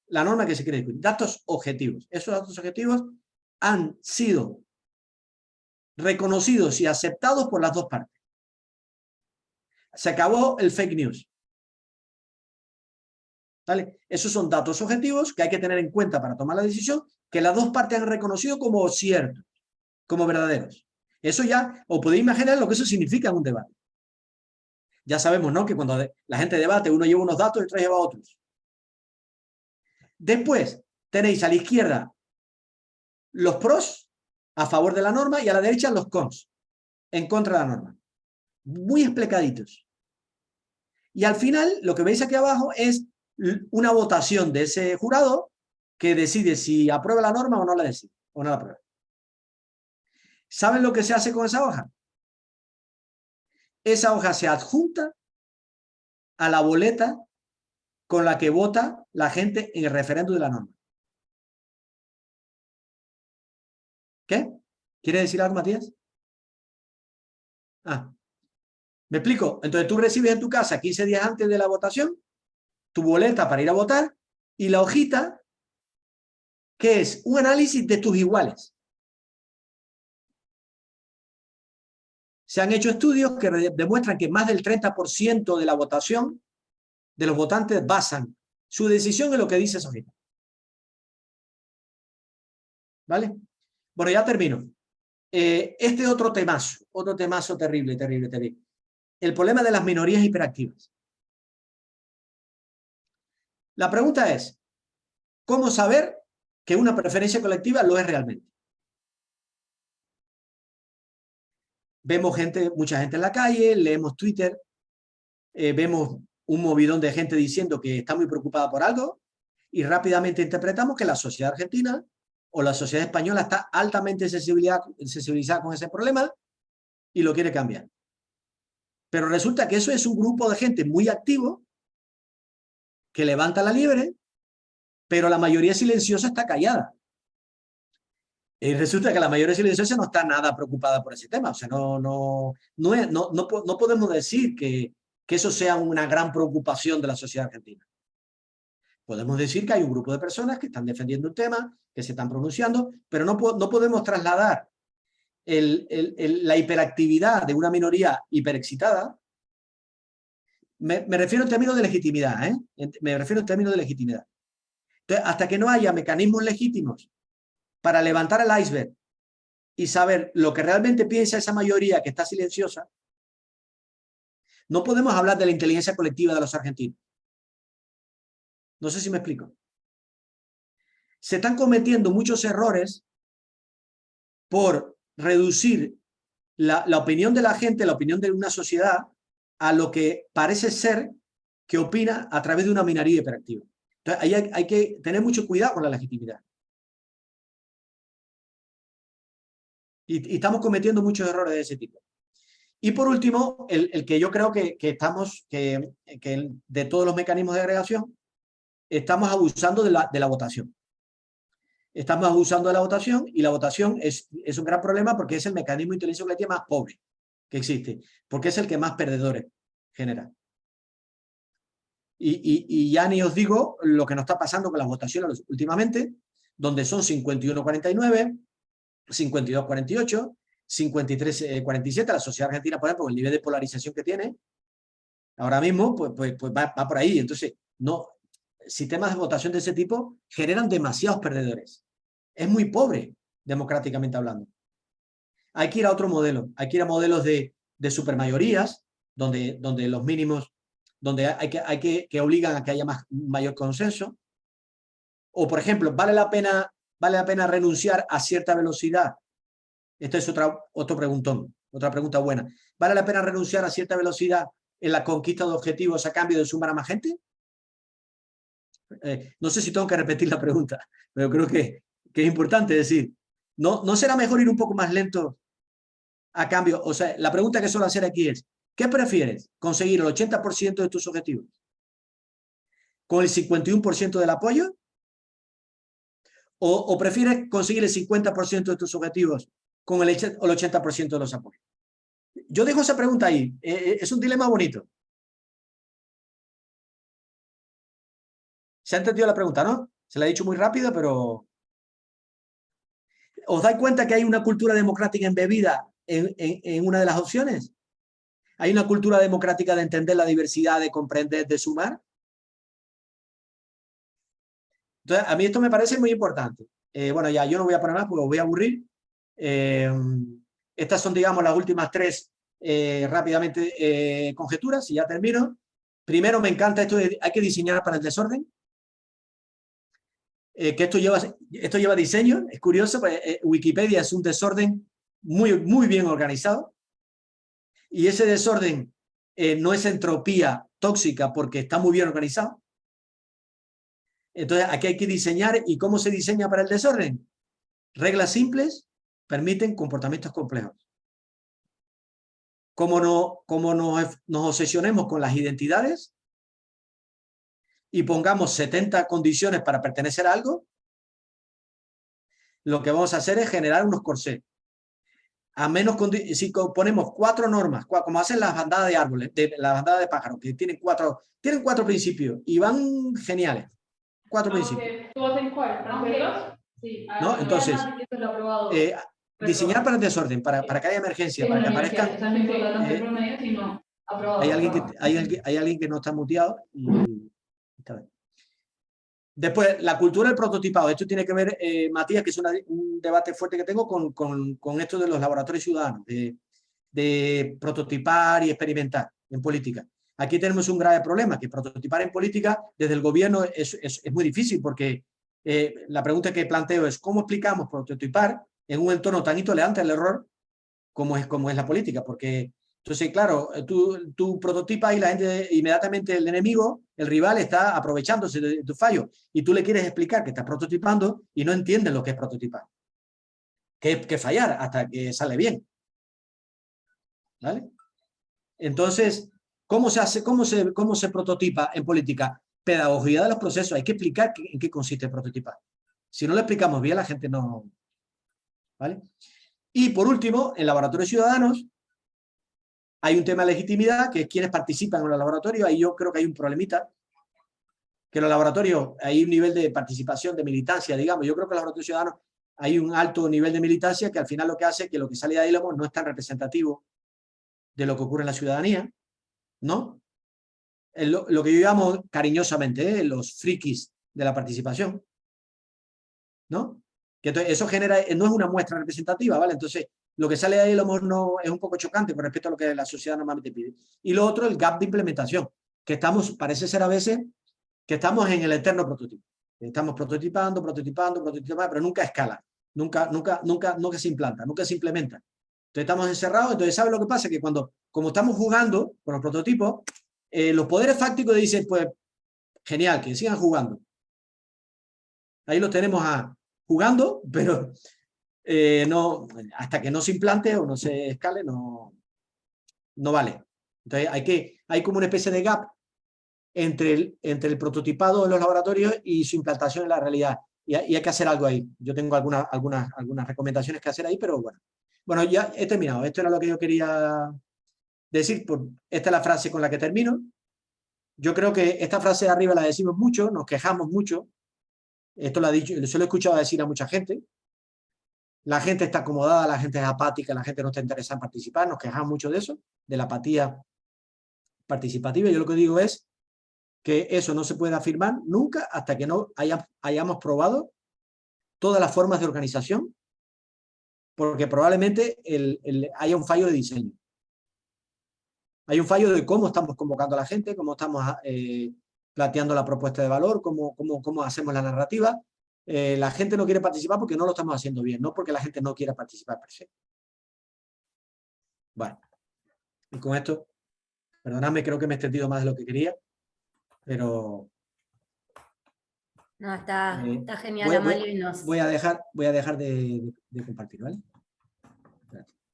la norma que se quiere discutir. Datos objetivos. Esos datos objetivos han sido reconocidos y aceptados por las 2 partes. Se acabó el fake news. ¿Vale? Esos son datos objetivos que hay que tener en cuenta para tomar la decisión, que las 2 partes han reconocido como ciertos, como verdaderos. Eso ya, os podéis imaginar lo que eso significa en un debate. Ya sabemos, ¿no? Que cuando la gente debate, uno lleva unos datos y otro lleva otros. Después tenéis a la izquierda los pros a favor de la norma y a la derecha los cons en contra de la norma. Muy explicaditos. Y al final, lo que veis aquí abajo es una votación de ese jurado que decide si aprueba la norma o no la decide, o no la aprueba. ¿Saben lo que se hace con esa hoja? Esa hoja se adjunta a la boleta con la que vota la gente en el referéndum de la norma. ¿Qué? ¿Quiere decir algo, Matías? ¿Me explico? Entonces tú recibes en tu casa 15 días antes de la votación tu boleta para ir a votar y la hojita, que es un análisis de tus iguales. Se han hecho estudios que demuestran que más del 30% de la votación de los votantes basan su decisión en lo que dice esa hojita. ¿Vale? Bueno, ya termino. Este otro temazo terrible. El problema de las minorías hiperactivas. La pregunta es, ¿cómo saber que una preferencia colectiva lo es realmente? vemos mucha gente en la calle, leemos Twitter, vemos un movidón de gente diciendo que está muy preocupada por algo y rápidamente interpretamos que la sociedad argentina o la sociedad española está altamente sensibilizada con ese problema y lo quiere cambiar. Pero resulta que eso es un grupo de gente muy activo que levanta la liebre, pero la mayoría silenciosa está callada. Y resulta que la mayoría silenciosa no está nada preocupada por ese tema. O sea, no podemos decir que eso sea una gran preocupación de la sociedad argentina. Podemos decir que hay un grupo de personas que están defendiendo un tema, que se están pronunciando, pero no podemos trasladar la hiperactividad de una minoría hiperexcitada. Me refiero en términos de legitimidad, ¿eh? Me refiero en términos de legitimidad. Entonces, hasta que no haya mecanismos legítimos para levantar el iceberg y saber lo que realmente piensa esa mayoría que está silenciosa, no podemos hablar de la inteligencia colectiva de los argentinos. No sé si me explico. Se están cometiendo muchos errores por reducir la opinión de la gente, la opinión de una sociedad, a lo que parece ser que opina a través de una minoría hiperactiva. Entonces, ahí hay que tener mucho cuidado con la legitimidad. Y estamos cometiendo muchos errores de ese tipo. Y por último, el que yo creo que de todos los mecanismos de agregación, estamos abusando de la votación. Estamos abusando de la votación y la votación es un gran problema porque es el mecanismo de inteligencia colectiva más pobre que existe, porque es el que más perdedores genera. Y ya ni os digo lo que nos está pasando con las votaciones últimamente, donde son 51-49, 52-48, 53-47, la sociedad argentina, por ejemplo, el nivel de polarización que tiene, ahora mismo, pues va por ahí. Entonces, sistemas de votación de ese tipo generan demasiados perdedores. Es muy pobre, democráticamente hablando. Hay que ir a otro modelo, hay que ir a modelos de supermayorías, donde los mínimos, donde que obligan a que haya mayor consenso. O, por ejemplo, ¿vale la pena renunciar a cierta velocidad? Esto es otro preguntón, otra pregunta buena. ¿Vale la pena renunciar a cierta velocidad en la conquista de objetivos a cambio de sumar a más gente? No sé si tengo que repetir la pregunta, pero creo que es importante decir, ¿no será mejor ir un poco más lento a cambio? O sea, la pregunta que suelo hacer aquí es, ¿qué prefieres? ¿Conseguir el 80% de tus objetivos con el 51% del apoyo? ¿O prefieres conseguir el 50% de tus objetivos con el 80% de los apoyos? Yo dejo esa pregunta ahí. Es un dilema bonito. ¿Se ha entendido la pregunta, no? Se la he dicho muy rápido, pero... ¿Os dais cuenta que hay una cultura democrática embebida en una de las opciones? ¿Hay una cultura democrática de entender la diversidad, de comprender, de sumar? Entonces, a mí esto me parece muy importante. Bueno, ya yo no voy a poner más porque os voy a aburrir. Estas son, digamos, las últimas tres rápidamente conjeturas, y ya termino. Primero, me encanta esto de hay que diseñar para el desorden. Que esto lleva diseño, es curioso, pues, Wikipedia es un desorden muy bien organizado, y ese desorden no es entropía tóxica porque está muy bien organizado. Entonces aquí hay que diseñar. ¿Y cómo se diseña para el desorden? Reglas simples permiten comportamientos complejos. Como nos obsesionemos con las identidades y pongamos 70 condiciones para pertenecer a algo, lo que vamos a hacer es generar unos corsés. A menos si ponemos 4 normas, como hacen las bandadas de árboles, las bandadas de pájaros, que tienen cuatro principios y van geniales. 4 principios. ¿Tú vas en cuál? ¿Franceros? Sí. ¿No? Entonces, diseñar para el desorden, para que haya emergencia, para que aparezcan... Hay alguien que no está muteado y está bien. Después, la cultura del prototipado. Esto tiene que ver, Matías, que es un debate fuerte que tengo con esto de los laboratorios ciudadanos, de prototipar y experimentar en política. Aquí tenemos un grave problema, que prototipar en política desde el gobierno es muy difícil, porque la pregunta que planteo es ¿cómo explicamos prototipar en un entorno tan intolerante al error cómo es la política, porque entonces, claro, tú prototipas y la gente, inmediatamente el enemigo, el rival, está aprovechándose de tu fallo, y tú le quieres explicar que estás prototipando y no entienden lo que es prototipar, que es fallar hasta que sale bien, ¿vale? Entonces, ¿cómo se prototipa en política? Pedagogía de los procesos, hay que explicar en qué consiste prototipar. Si no lo explicamos bien, la gente no... ¿Vale? Y por último, en laboratorios ciudadanos, hay un tema de legitimidad, que es quienes participan en los laboratorios. Ahí yo creo que hay un problemita, que en los laboratorios hay un nivel de participación, de militancia, digamos. Yo creo que en los laboratorios ciudadanos hay un alto nivel de militancia que al final lo que hace es que lo que sale de ahí no es tan representativo de lo que ocurre en la ciudadanía, ¿no? Lo que yo llamo cariñosamente los frikis de la participación, ¿no? Que entonces eso genera, no es una muestra representativa, ¿vale? Entonces, lo que sale de ahí a lo mejor no es un poco chocante con respecto a lo que la sociedad normalmente pide. Y lo otro, el gap de implementación, que parece ser a veces que estamos en el eterno prototipo. Estamos prototipando, pero nunca a escala, nunca se implanta, nunca se implementa. Entonces estamos encerrados. Entonces, ¿sabes lo que pasa? Que como estamos jugando con los prototipos, los poderes fácticos dicen, pues, genial, que sigan jugando. Ahí los tenemos jugando, pero no, hasta que no se implante o no se escale, no vale. Entonces hay como una especie de gap entre el prototipado en los laboratorios y su implantación en la realidad. Y hay que hacer algo ahí. Yo tengo algunas recomendaciones que hacer ahí, pero bueno. Bueno, ya he terminado. Esto era lo que yo quería decir. Esta es la frase con la que termino. Yo creo que esta frase de arriba la decimos mucho, nos quejamos mucho. Esto lo he escuchado decir a mucha gente. La gente está acomodada, la gente es apática, la gente no está interesada en participar. Nos quejamos mucho de eso, de la apatía participativa. Yo lo que digo es que eso no se puede afirmar nunca hasta que no hayamos probado todas las formas de organización, porque probablemente haya un fallo de diseño. Hay un fallo de cómo estamos convocando a la gente, cómo estamos planteando la propuesta de valor, cómo hacemos la narrativa. La gente no quiere participar porque no lo estamos haciendo bien, no porque la gente no quiera participar per se. Bueno, y con esto, perdonadme, creo que me he extendido más de lo que quería, pero... No, está genial, Amalio. Voy a dejar de compartir, ¿vale?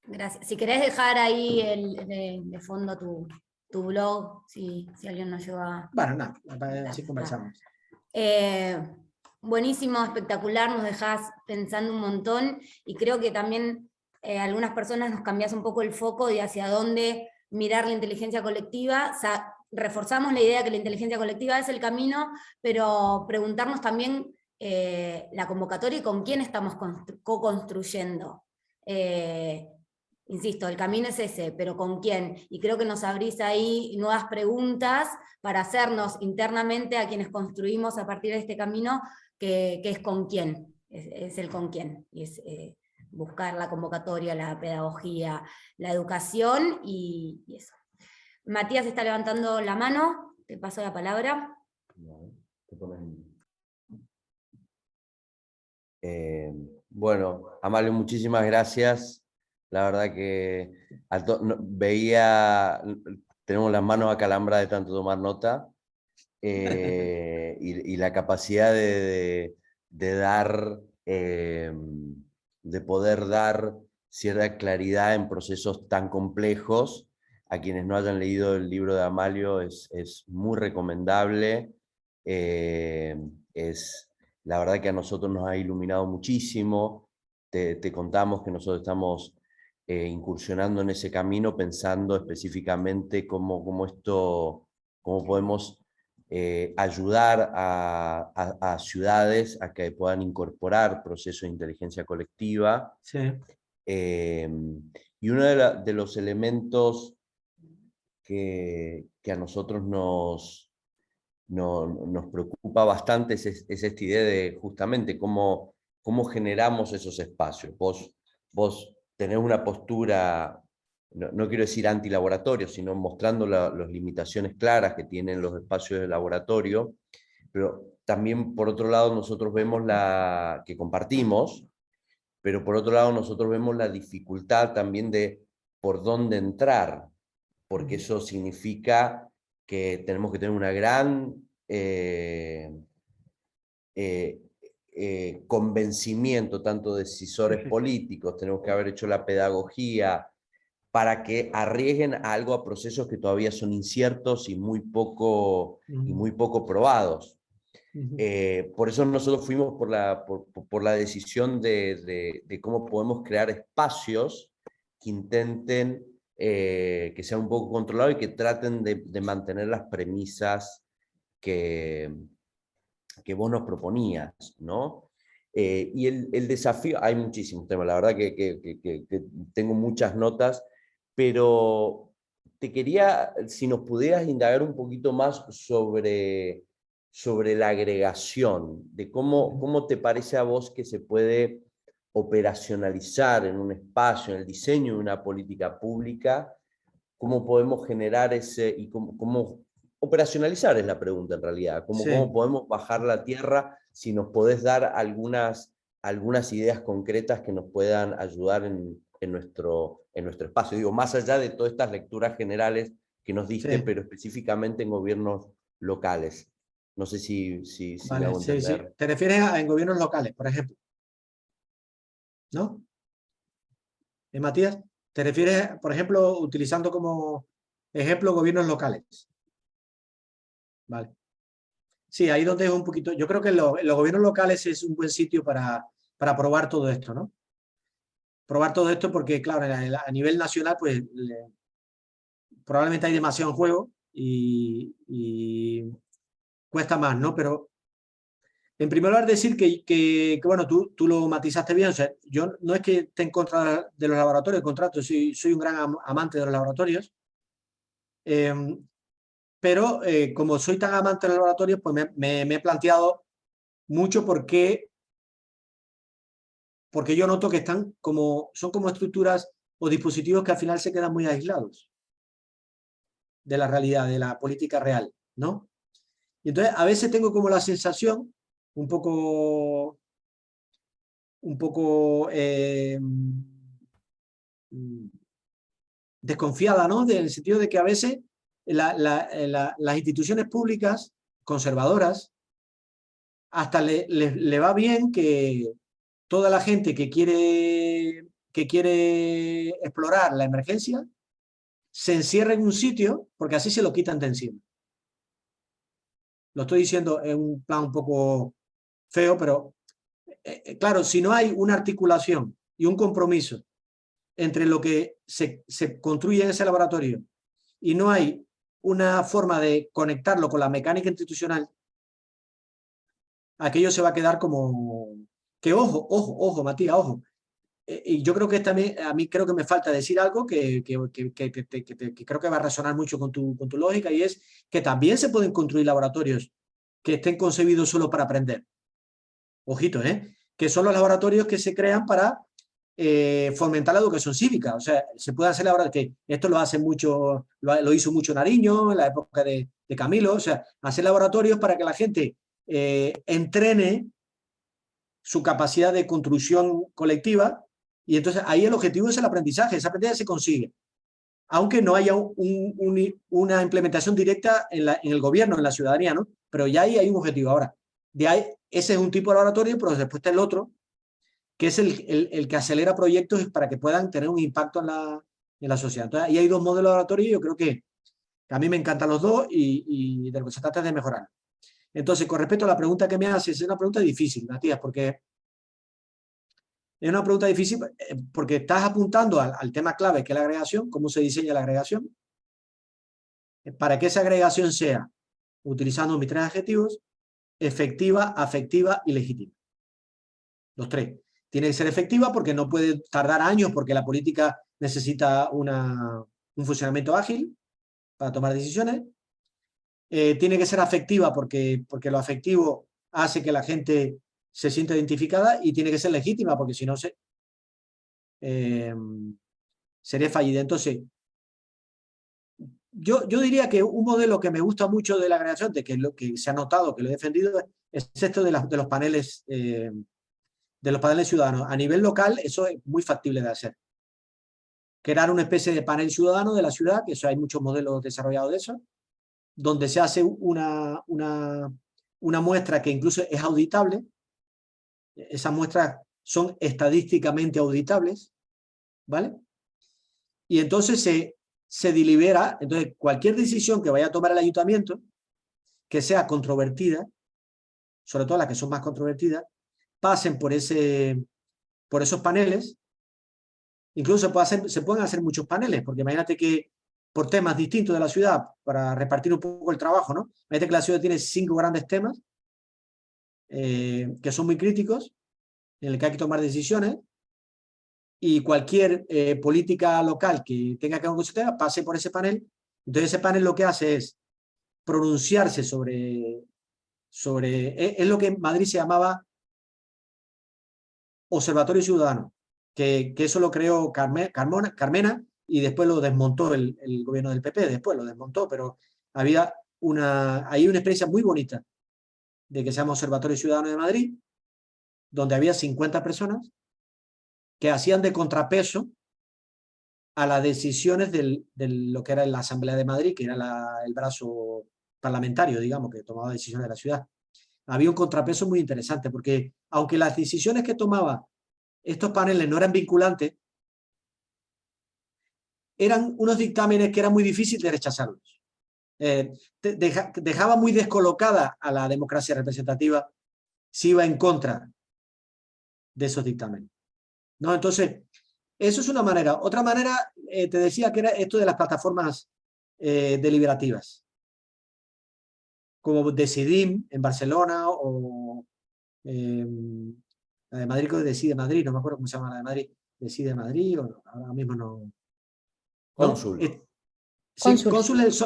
Gracias. Si querés dejar ahí de fondo tu blog, si alguien nos lleva... Bueno, nada, así conversamos. Buenísimo, espectacular, nos dejás pensando un montón, y creo que también algunas personas nos cambiás un poco el foco de hacia dónde mirar la inteligencia colectiva. O sea, reforzamos la idea de que la inteligencia colectiva es el camino, pero preguntarnos también la convocatoria y con quién estamos co-construyendo. Insisto, el camino es ese, pero ¿con quién? Y creo que nos abrís ahí nuevas preguntas para hacernos internamente a quienes construimos a partir de este camino, que es con quién, es el con quién, y es buscar la convocatoria, la pedagogía, la educación y eso. Matías está levantando la mano, te paso la palabra. Bueno, Amalio, muchísimas gracias. La verdad que tenemos las manos acalambradas de tanto tomar nota, y la capacidad de poder dar cierta claridad en procesos tan complejos. A quienes no hayan leído el libro de Amalio es muy recomendable. La verdad que a nosotros nos ha iluminado muchísimo. Te contamos que nosotros estamos incursionando en ese camino, pensando específicamente cómo podemos ayudar a ciudades a que puedan incorporar procesos de inteligencia colectiva. Sí. Y uno de los elementos que a nosotros nos preocupa bastante es esta idea de justamente cómo generamos esos espacios. Vos tenés una postura, no quiero decir anti-laboratorio, sino mostrando las limitaciones claras que tienen los espacios de laboratorio, pero también por otro lado nosotros vemos que compartimos pero por otro lado nosotros vemos la dificultad también de por dónde entrar, porque eso significa que tenemos que tener una gran convencimiento, tanto de decisores políticos, tenemos que haber hecho la pedagogía, para que arriesguen algo a procesos que todavía son inciertos y muy poco probados. Por eso nosotros fuimos por la decisión de cómo podemos crear espacios que intenten que sean un poco controlados y que traten de mantener las premisas que vos nos proponías, ¿no? Y el desafío, hay muchísimos temas, la verdad que tengo muchas notas, pero te quería, si nos pudieras indagar un poquito más sobre la agregación, de cómo te parece a vos que se puede operacionalizar en un espacio, en el diseño de una política pública, cómo podemos generar ese, y cómo operacionalizar es la pregunta en realidad, cómo podemos bajar la tierra, si nos podés dar algunas ideas concretas que nos puedan ayudar en nuestro espacio. Digo, más allá de todas estas lecturas generales que nos diste, pero específicamente en gobiernos locales. No sé si me hago entender. Te refieres en gobiernos locales, por ejemplo, ¿no? Matías, ¿te refieres, por ejemplo, utilizando como ejemplo gobiernos locales? Vale. Sí, ahí donde es un poquito, yo creo que los gobiernos locales es un buen sitio para probar todo esto, ¿no? Probar todo esto porque, claro, a nivel nacional, pues probablemente hay demasiado en juego y cuesta más, ¿no? Pero en primer lugar decir que bueno, tú lo matizaste bien, o sea, yo no es que esté en contra de los laboratorios, al contrario, soy un gran amante de los laboratorios, pero como soy tan amante de los laboratorios, pues me he planteado mucho porque yo noto que son como estructuras o dispositivos que al final se quedan muy aislados de la realidad, de la política real, ¿no? Y entonces a veces tengo como la sensación un poco desconfiada, ¿no? En el sentido de que a veces las instituciones públicas conservadoras hasta le va bien que toda la gente que quiere explorar la emergencia se encierra en un sitio porque así se lo quitan de encima. Lo estoy diciendo en un plan un poco feo, pero claro, si no hay una articulación y un compromiso entre lo que se construye en ese laboratorio y no hay una forma de conectarlo con la mecánica institucional, aquello se va a quedar como que ojo, Matías, ojo. Y yo creo que también, a mí creo que me falta decir algo que creo que va a resonar mucho con tu lógica, y es que también se pueden construir laboratorios que estén concebidos solo para aprender. Ojito, que son los laboratorios que se crean para fomentar la educación cívica. O sea, se puede hacer ahora, que esto lo hace mucho, lo hizo mucho Nariño en la época de Camilo, o sea, hacer laboratorios para que la gente entrene su capacidad de construcción colectiva, y entonces ahí el objetivo es el aprendizaje, ese aprendizaje se consigue, aunque no haya una implementación directa en el gobierno, en la ciudadanía, ¿no? Pero ya ahí hay un objetivo. Ahora, de ahí, ese es un tipo de laboratorio, pero después está el otro, que es el que acelera proyectos para que puedan tener un impacto en la sociedad. Entonces, ahí hay dos modelos de laboratorio, y yo creo que a mí me encantan los dos, y de lo que se trata es de mejorar. Entonces, con respecto a la pregunta que me haces, es una pregunta difícil, Matías, porque es una pregunta difícil porque estás apuntando al tema clave, que es la agregación, cómo se diseña la agregación, para que esa agregación sea, utilizando mis tres adjetivos, efectiva, afectiva y legítima. Los tres. Tiene que ser efectiva porque no puede tardar años, porque la política necesita un funcionamiento ágil para tomar decisiones. Tiene que ser afectiva porque lo afectivo hace que la gente se sienta identificada, y tiene que ser legítima porque si no sería fallida. Entonces, yo diría que un modelo que me gusta mucho de la agregación, de que lo que se ha notado, que lo he defendido, es esto de los paneles de los paneles ciudadanos. A nivel local eso es muy factible de hacer. Crear una especie de panel ciudadano de la ciudad, que eso hay muchos modelos desarrollados de eso, donde se hace una muestra que incluso es auditable. Esas muestras son estadísticamente auditables, ¿vale? Y entonces se delibera, entonces cualquier decisión que vaya a tomar el ayuntamiento, que sea controvertida, sobre todo las que son más controvertidas, pasen por esos paneles. Incluso se pueden hacer muchos paneles, porque imagínate que por temas distintos de la ciudad, para repartir un poco el trabajo, ¿no? Imagínate que la ciudad tiene 5 grandes temas que son muy críticos, en el que hay que tomar decisiones, y cualquier política local que tenga que ver con ese tema pase por ese panel. Entonces ese panel lo que hace es pronunciarse sobre es lo que en Madrid se llamaba Observatorio Ciudadano, que eso lo creó Carmena, y después lo desmontó el gobierno del PP, después lo desmontó, pero había ahí una experiencia muy bonita de que se llama Observatorio Ciudadano de Madrid, donde había 50 personas que hacían de contrapeso a las decisiones de lo que era la Asamblea de Madrid, que era el brazo parlamentario, digamos, que tomaba decisiones de la ciudad. Había un contrapeso muy interesante, porque aunque las decisiones que tomaba estos paneles no eran vinculantes, eran unos dictámenes que era muy difícil de rechazarlos. Dejaba muy descolocada a la democracia representativa si iba en contra de esos dictámenes, ¿no? Entonces, eso es una manera. Otra manera, te decía que era esto de las plataformas deliberativas, como Decidim en Barcelona, o la de Madrid, que Decide Madrid, no me acuerdo cómo se llama la de Madrid, Decide Madrid, o ahora mismo no. Cónsul. Sí, Cónsul es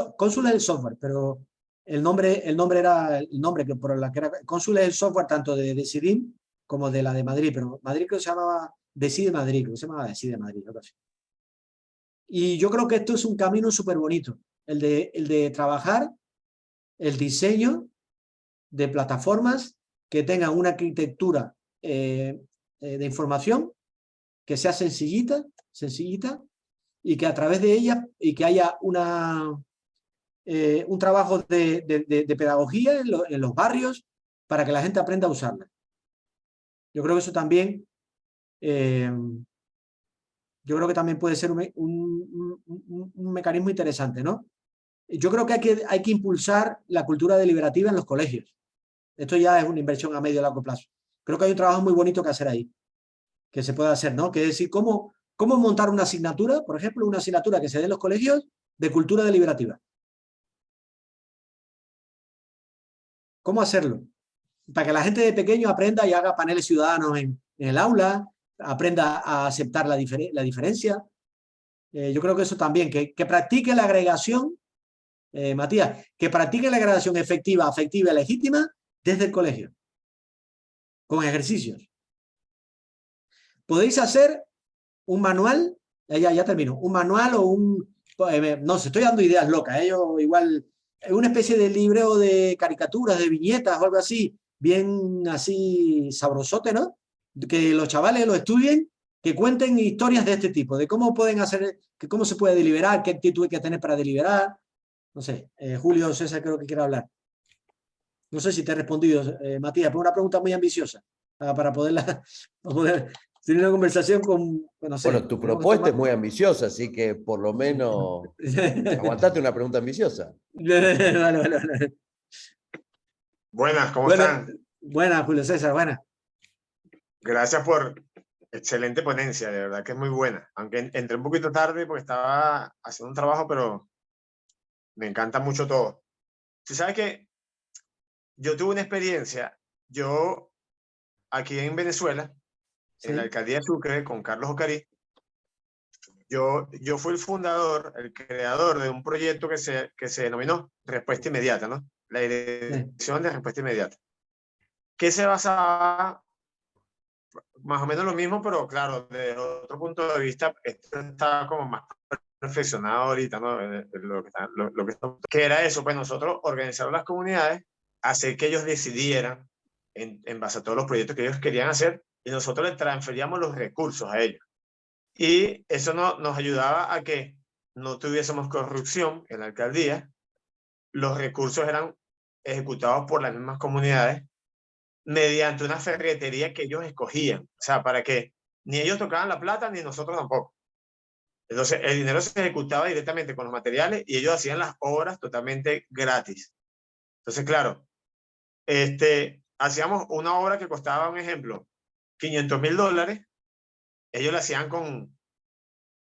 el software, pero el nombre era el nombre que por la que era. Cónsul es el software tanto de Decidim como de la de Madrid, pero Madrid creo que se llamaba Decide Madrid, creo que se llamaba Decide Madrid, algo así. Y yo creo que esto es un camino súper bonito, el de trabajar el diseño de plataformas que tengan una arquitectura de información que sea sencillita, y que a través de ella y que haya un trabajo de pedagogía en los barrios para que la gente aprenda a usarla. Yo creo que eso también puede ser un mecanismo interesante, ¿no? Yo creo que hay que impulsar la cultura deliberativa en los colegios. Esto ya es una inversión a medio y largo plazo. Creo que hay un trabajo muy bonito que hacer ahí, que se puede hacer, ¿no? Que es decir, cómo montar una asignatura, por ejemplo, una asignatura que se dé en los colegios de cultura deliberativa. ¿Cómo hacerlo? Para que la gente de pequeño aprenda y haga paneles ciudadanos en el aula, aprenda a aceptar la diferencia. Yo creo que eso también, que practique la agregación, Matías, que practique la agregación efectiva, afectiva y legítima desde el colegio, con ejercicios. Podéis hacer un manual, ya termino, un manual o no sé, estoy dando ideas locas, yo igual, una especie de libro de caricaturas, de viñetas o algo así, bien así sabrosote, ¿no? Que los chavales lo estudien, que cuenten historias de este tipo, de cómo pueden hacer, cómo se puede deliberar, qué actitud hay que tener para deliberar. No sé, Julio César creo que quiere hablar. No sé si te he respondido, Matías, pero una pregunta muy ambiciosa para poder tener una conversación con, no sé. Bueno, tu propuesta es muy ambiciosa, así que por lo menos aguantate una pregunta ambiciosa. Vale. Buenas, ¿cómo están? Buenas, Julio César, buenas. Gracias por excelente ponencia, de verdad que es muy buena. Aunque entré un poquito tarde porque estaba haciendo un trabajo, pero me encanta mucho todo. Tú sabes que yo tuve una experiencia, yo aquí en Venezuela, ¿Sí? en la alcaldía de Sucre, con Carlos Ocarí, yo fui el fundador, el creador de un proyecto que se denominó Respuesta Inmediata, ¿no? La dirección de Respuesta Inmediata. Que se basaba más o menos lo mismo, pero claro, desde otro punto de vista, esto está como más perfeccionado ahorita, ¿no? Que era eso, pues nosotros organizar las comunidades, hacer que ellos decidieran en base a todos los proyectos que ellos querían hacer, y nosotros le transferíamos los recursos a ellos. Y eso nos ayudaba a que no tuviésemos corrupción en la alcaldía. Los recursos eran ejecutados por las mismas comunidades mediante una ferretería que ellos escogían. O sea, para que ni ellos tocaban la plata ni nosotros tampoco. Entonces, el dinero se ejecutaba directamente con los materiales y ellos hacían las obras totalmente gratis. Entonces, claro, hacíamos una obra que costaba, un ejemplo, $500,000, ellos la hacían con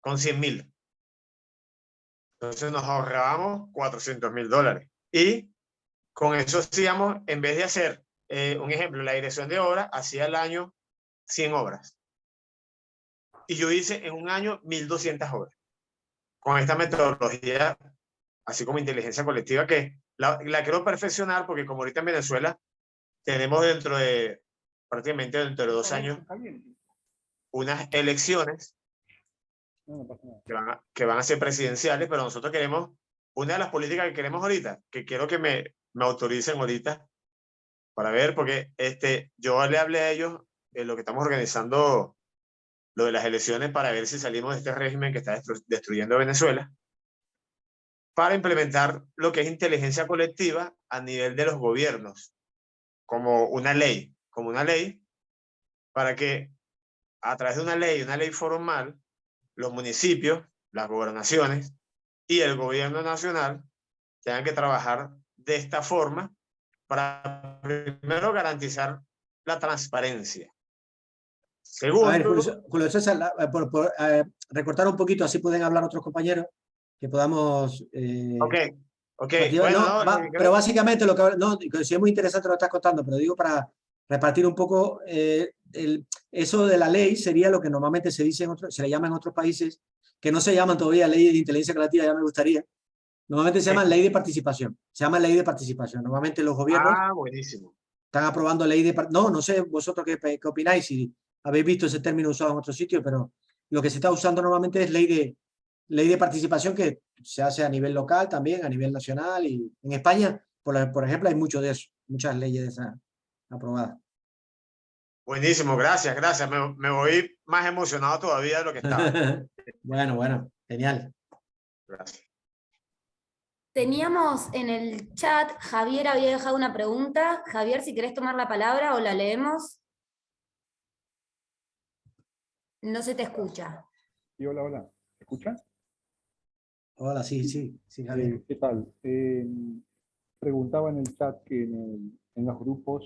100,000. Entonces nos ahorrábamos $400,000. Y con eso hacíamos, en vez de hacer, un ejemplo, la dirección de obra, hacía al año 100 obras. Y yo hice en un año 1.200 obras. Con esta metodología, así como inteligencia colectiva, que la quiero perfeccionar porque como ahorita en Venezuela tenemos prácticamente dentro de 2 años, unas elecciones que van a ser presidenciales, pero nosotros queremos, una de las políticas que queremos ahorita, que quiero que me autoricen ahorita para ver, porque yo le hablé a ellos de lo que estamos organizando, lo de las elecciones, para ver si salimos de este régimen que está destruyendo Venezuela, para implementar lo que es inteligencia colectiva a nivel de los gobiernos, como una ley, para que a través de una ley formal, los municipios, las gobernaciones y el gobierno nacional tengan que trabajar de esta forma para primero garantizar la transparencia. Segundo, A ver, Julio César, por recortar un poquito, así pueden hablar otros compañeros, que podamos... ok, bueno, no, pero básicamente lo que... No, sí es muy interesante lo que estás contando, pero digo para repartir un poco, eso de la ley sería lo que normalmente se dice se le llama en otros países, que no se llaman todavía ley de inteligencia colectiva, ya me gustaría. Normalmente se llama ley de participación. Se llama ley de participación. Normalmente los gobiernos buenísimo. están aprobando ley de participación. No sé vosotros qué opináis, si habéis visto ese término usado en otros sitios, pero lo que se está usando normalmente es ley de participación, que se hace a nivel local también, a nivel nacional, y en España, por ejemplo, hay mucho de eso, muchas leyes de esas aprobadas. Buenísimo, gracias. Me voy más emocionado todavía de lo que estaba. Bueno, genial. Gracias. Teníamos en el chat, Javier había dejado una pregunta. Javier, si querés tomar la palabra o la leemos. No se te escucha. Sí, hola. ¿Me escuchan? Hola, sí, Javier. ¿Qué tal? Preguntaba en el chat que en los grupos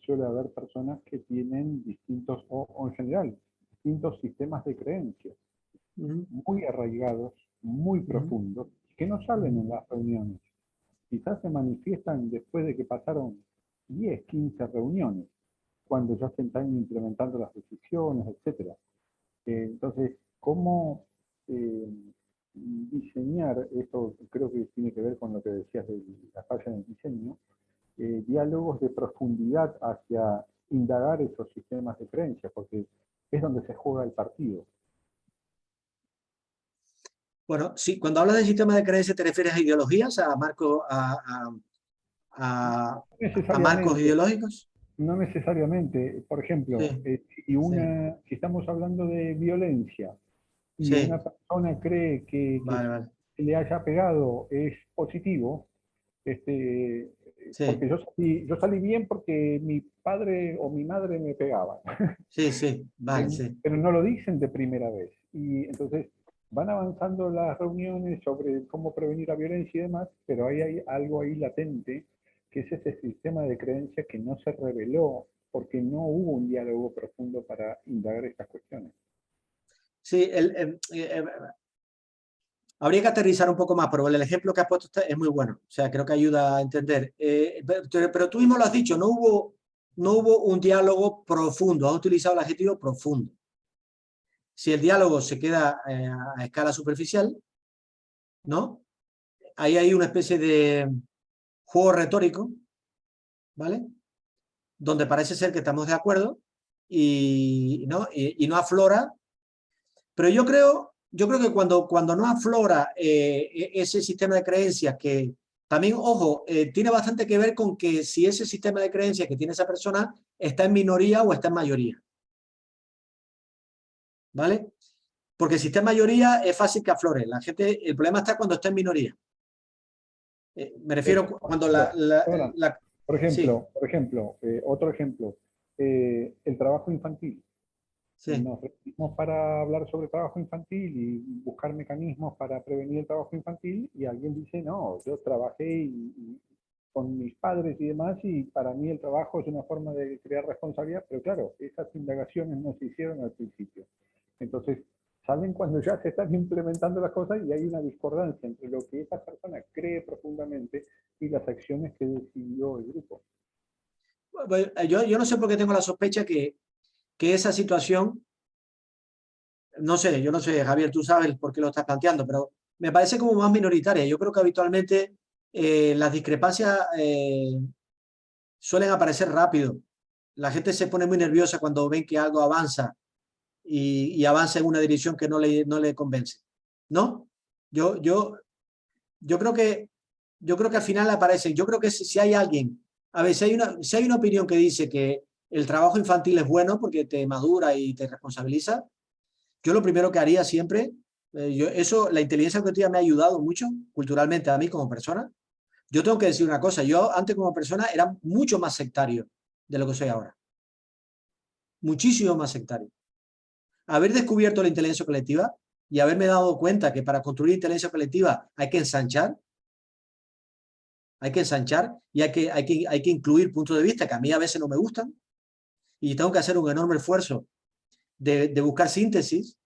suele haber personas que tienen distintos, o en general, distintos sistemas de creencias, muy arraigados, muy profundos, que no salen en las reuniones. Quizás se manifiestan después de que pasaron 10, 15 reuniones, cuando ya se están implementando las decisiones, etc. Entonces, ¿cómo diseñar esto? Creo que tiene que ver con lo que decías de la falla en el diseño, diálogos de profundidad hacia indagar esos sistemas de creencias, porque es donde se juega el partido. Bueno, sí, cuando hablas de sistema de creencias, ¿te refieres a ideologías, a marcos, a marcos ideológicos? No necesariamente. Por ejemplo, si estamos hablando de violencia y una persona cree que le haya pegado es positivo, porque yo salí bien porque mi padre o mi madre me pegaban. Pero no lo dicen de primera vez. Y entonces van avanzando las reuniones sobre cómo prevenir la violencia y demás, pero hay algo ahí latente, que es ese sistema de creencias que no se reveló porque no hubo un diálogo profundo para indagar estas cuestiones. Sí, habría que aterrizar un poco más, pero el ejemplo que has puesto es muy bueno. O sea, creo que ayuda a entender. Pero tú mismo lo has dicho, no hubo un diálogo profundo. Has utilizado el adjetivo profundo. Si el diálogo se queda a escala superficial, ¿no? Ahí hay una especie de juego retórico, ¿vale? Donde parece ser que estamos de acuerdo y no aflora. Pero yo creo que cuando no aflora ese sistema de creencias, que también, ojo, tiene bastante que ver con que si ese sistema de creencias que tiene esa persona está en minoría o está en mayoría. ¿vale? Porque si está en mayoría es fácil que aflore. La gente, el problema está cuando está en minoría. Me refiero cuando Por sí, ejemplo, otro ejemplo, el trabajo infantil. sí. Nos reunimos para hablar sobre trabajo infantil y buscar mecanismos para prevenir el trabajo infantil, y alguien dice, no, yo trabajé con mis padres y demás, y para mí el trabajo es una forma de crear responsabilidad, pero claro, esas indagaciones no se hicieron al principio. Entonces, salen cuando ya se están implementando las cosas y hay una discordancia entre lo que esa persona cree profundamente y las acciones que decidió el grupo. Yo no sé por qué tengo la sospecha que esa situación, no sé, yo no sé, Javier, tú sabes por qué lo estás planteando, pero me parece como más minoritaria. Yo creo que habitualmente las discrepancias suelen aparecer rápido. La gente se pone muy nerviosa cuando ven que algo avanza y avanza en una dirección que no le convence. ¿No? Yo creo que al final aparece. Yo creo que si hay alguien, a ver, si hay una opinión que dice que el trabajo infantil es bueno porque te madura y te responsabiliza, yo lo primero que haría siempre, la inteligencia cognitiva me ha ayudado mucho culturalmente a mí como persona. Yo tengo que decir una cosa, yo antes como persona era mucho más sectario de lo que soy ahora. Muchísimo más sectario. Haber descubierto la inteligencia colectiva y haberme dado cuenta que para construir inteligencia colectiva hay que ensanchar y hay que incluir puntos de vista que a mí a veces no me gustan, y tengo que hacer un enorme esfuerzo de buscar síntesis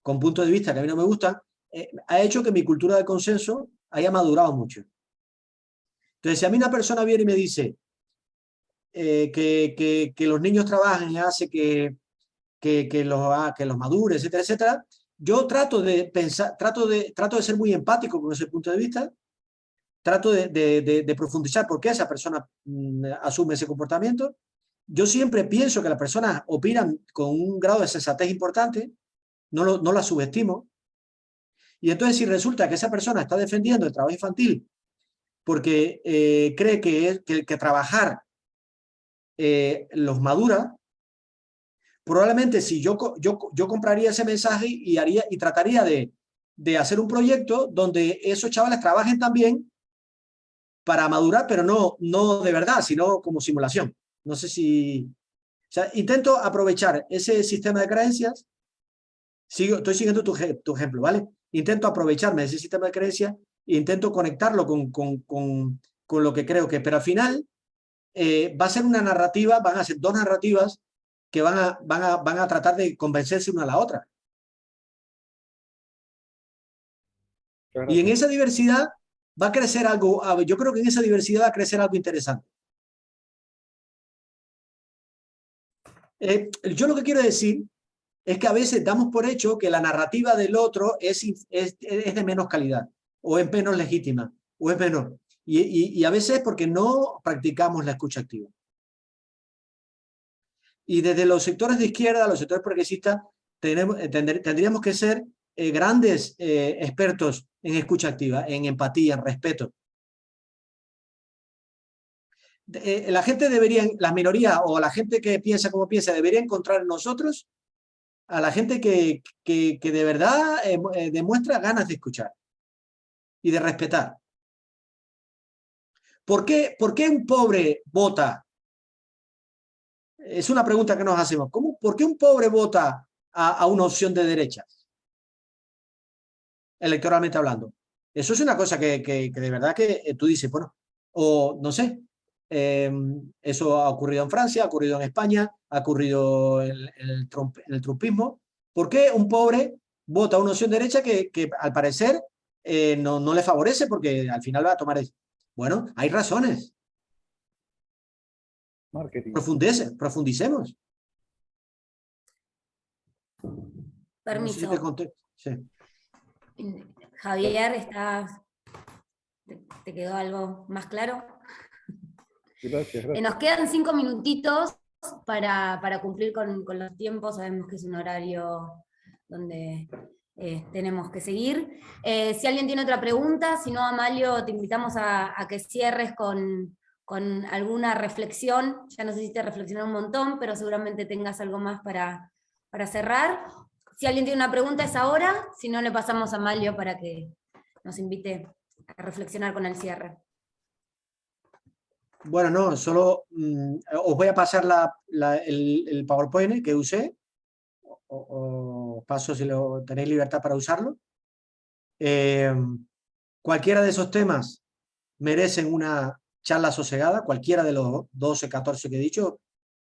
con puntos de vista que a mí no me gustan, ha hecho que mi cultura de consenso haya madurado mucho. Entonces, si a mí una persona viene y me dice que los niños trabajen hace que los madure, etcétera, etcétera, yo trato de pensar, trato de ser muy empático con ese punto de vista, trato de profundizar por qué esa persona asume ese comportamiento. Yo siempre pienso que las personas opinan con un grado de sensatez importante, no la subestimo. Y entonces, si resulta que esa persona está defendiendo el trabajo infantil porque cree que trabajar los madura, probablemente si yo compraría ese mensaje y trataría de hacer un proyecto donde esos chavales trabajen también para madurar, pero no de verdad, sino como simulación. No sé si... O sea, intento aprovechar ese sistema de creencias. Estoy siguiendo tu ejemplo, ¿vale? Intento aprovecharme de ese sistema de creencias e intento conectarlo con lo que creo que... Pero al final va a ser una narrativa, van a ser dos narrativas que van a tratar de convencerse una a la otra. Y en esa diversidad va a crecer algo, yo creo que en esa diversidad va a crecer algo interesante. Yo lo que quiero decir es que a veces damos por hecho que la narrativa del otro es de menos calidad, o es menos legítima, o es menor. Y a veces es porque no practicamos la escucha activa. Y desde los sectores de izquierda, los sectores progresistas, tendríamos que ser grandes expertos en escucha activa, en empatía, en respeto. La gente debería, las minorías o la gente que piensa como piensa, debería encontrar en nosotros a la gente que de verdad demuestra ganas de escuchar y de respetar. ¿Por qué un pobre vota? Es una pregunta que nos hacemos. ¿Por qué un pobre vota a una opción de derecha? Electoralmente hablando. Eso es una cosa que de verdad que tú dices, bueno, o no sé, eso ha ocurrido en Francia, ha ocurrido en España, ha ocurrido en el trumpismo. ¿Por qué un pobre vota a una opción derecha que al parecer no le favorece porque al final va a tomar eso? Bueno, hay razones. Marketing. Profundicemos. Permiso. No sé si te conté. Sí. Javier, ¿te quedó algo más claro? Gracias. Nos quedan 5 minutitos para cumplir con los tiempos. Sabemos que es un horario donde tenemos que seguir. Si alguien tiene otra pregunta, si no, Amalio, te invitamos a que cierres con alguna reflexión. Ya no sé si te reflexioné un montón, pero seguramente tengas algo más para cerrar. Si alguien tiene una pregunta es ahora, si no le pasamos a Amalio para que nos invite a reflexionar con el cierre. Bueno, no, solo os voy a pasar el PowerPoint que usé, o paso si tenéis libertad para usarlo. Cualquiera de esos temas merecen una charla sosegada, cualquiera de los 12, 14 que he dicho.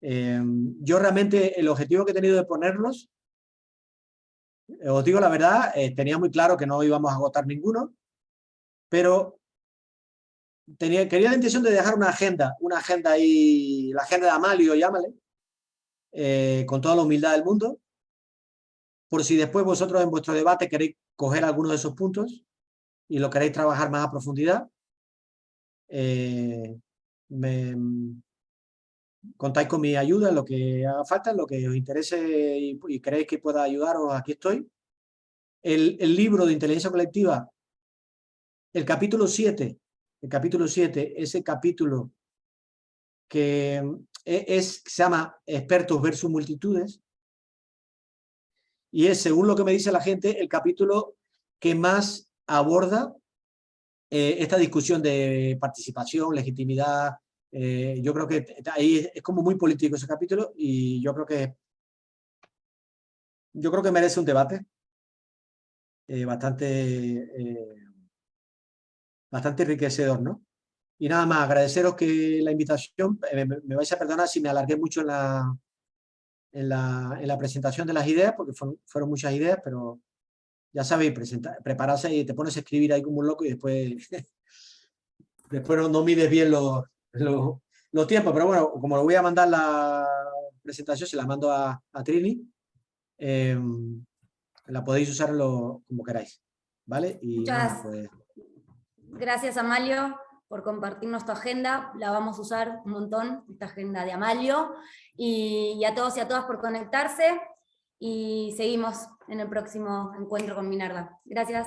Yo realmente el objetivo que he tenido de ponerlos, os digo la verdad, tenía muy claro que no íbamos a agotar ninguno, pero quería la intención de dejar una agenda ahí, la agenda de Amalio, llámale, con toda la humildad del mundo, por si después vosotros en vuestro debate queréis coger algunos de esos puntos y lo queréis trabajar más a profundidad. Contáis con mi ayuda en lo que haga falta, en lo que os interese y creéis que pueda ayudaros, aquí estoy. El libro de inteligencia colectiva, el capítulo 7, ese capítulo que se llama Expertos versus Multitudes, y es, según lo que me dice la gente, el capítulo que más aborda esta discusión de participación, legitimidad. Yo creo que ahí es como muy político ese capítulo, y yo creo que merece un debate bastante enriquecedor, ¿no? Y nada más, agradeceros que la invitación. Me vais a perdonar si me alargué mucho en la presentación de las ideas, porque fueron muchas ideas, pero ya sabéis, prepararse y te pones a escribir ahí como un loco y después no mides bien los tiempos. Pero bueno, como lo voy a mandar la presentación, se la mando a Trini, la podéis usar como queráis, ¿vale? Y nada, pues... Gracias, Amalio, por compartirnos tu agenda. La vamos a usar un montón, esta agenda de Amalio. Y a todos y a todas por conectarse. Y seguimos en el próximo encuentro con Minerva. Gracias.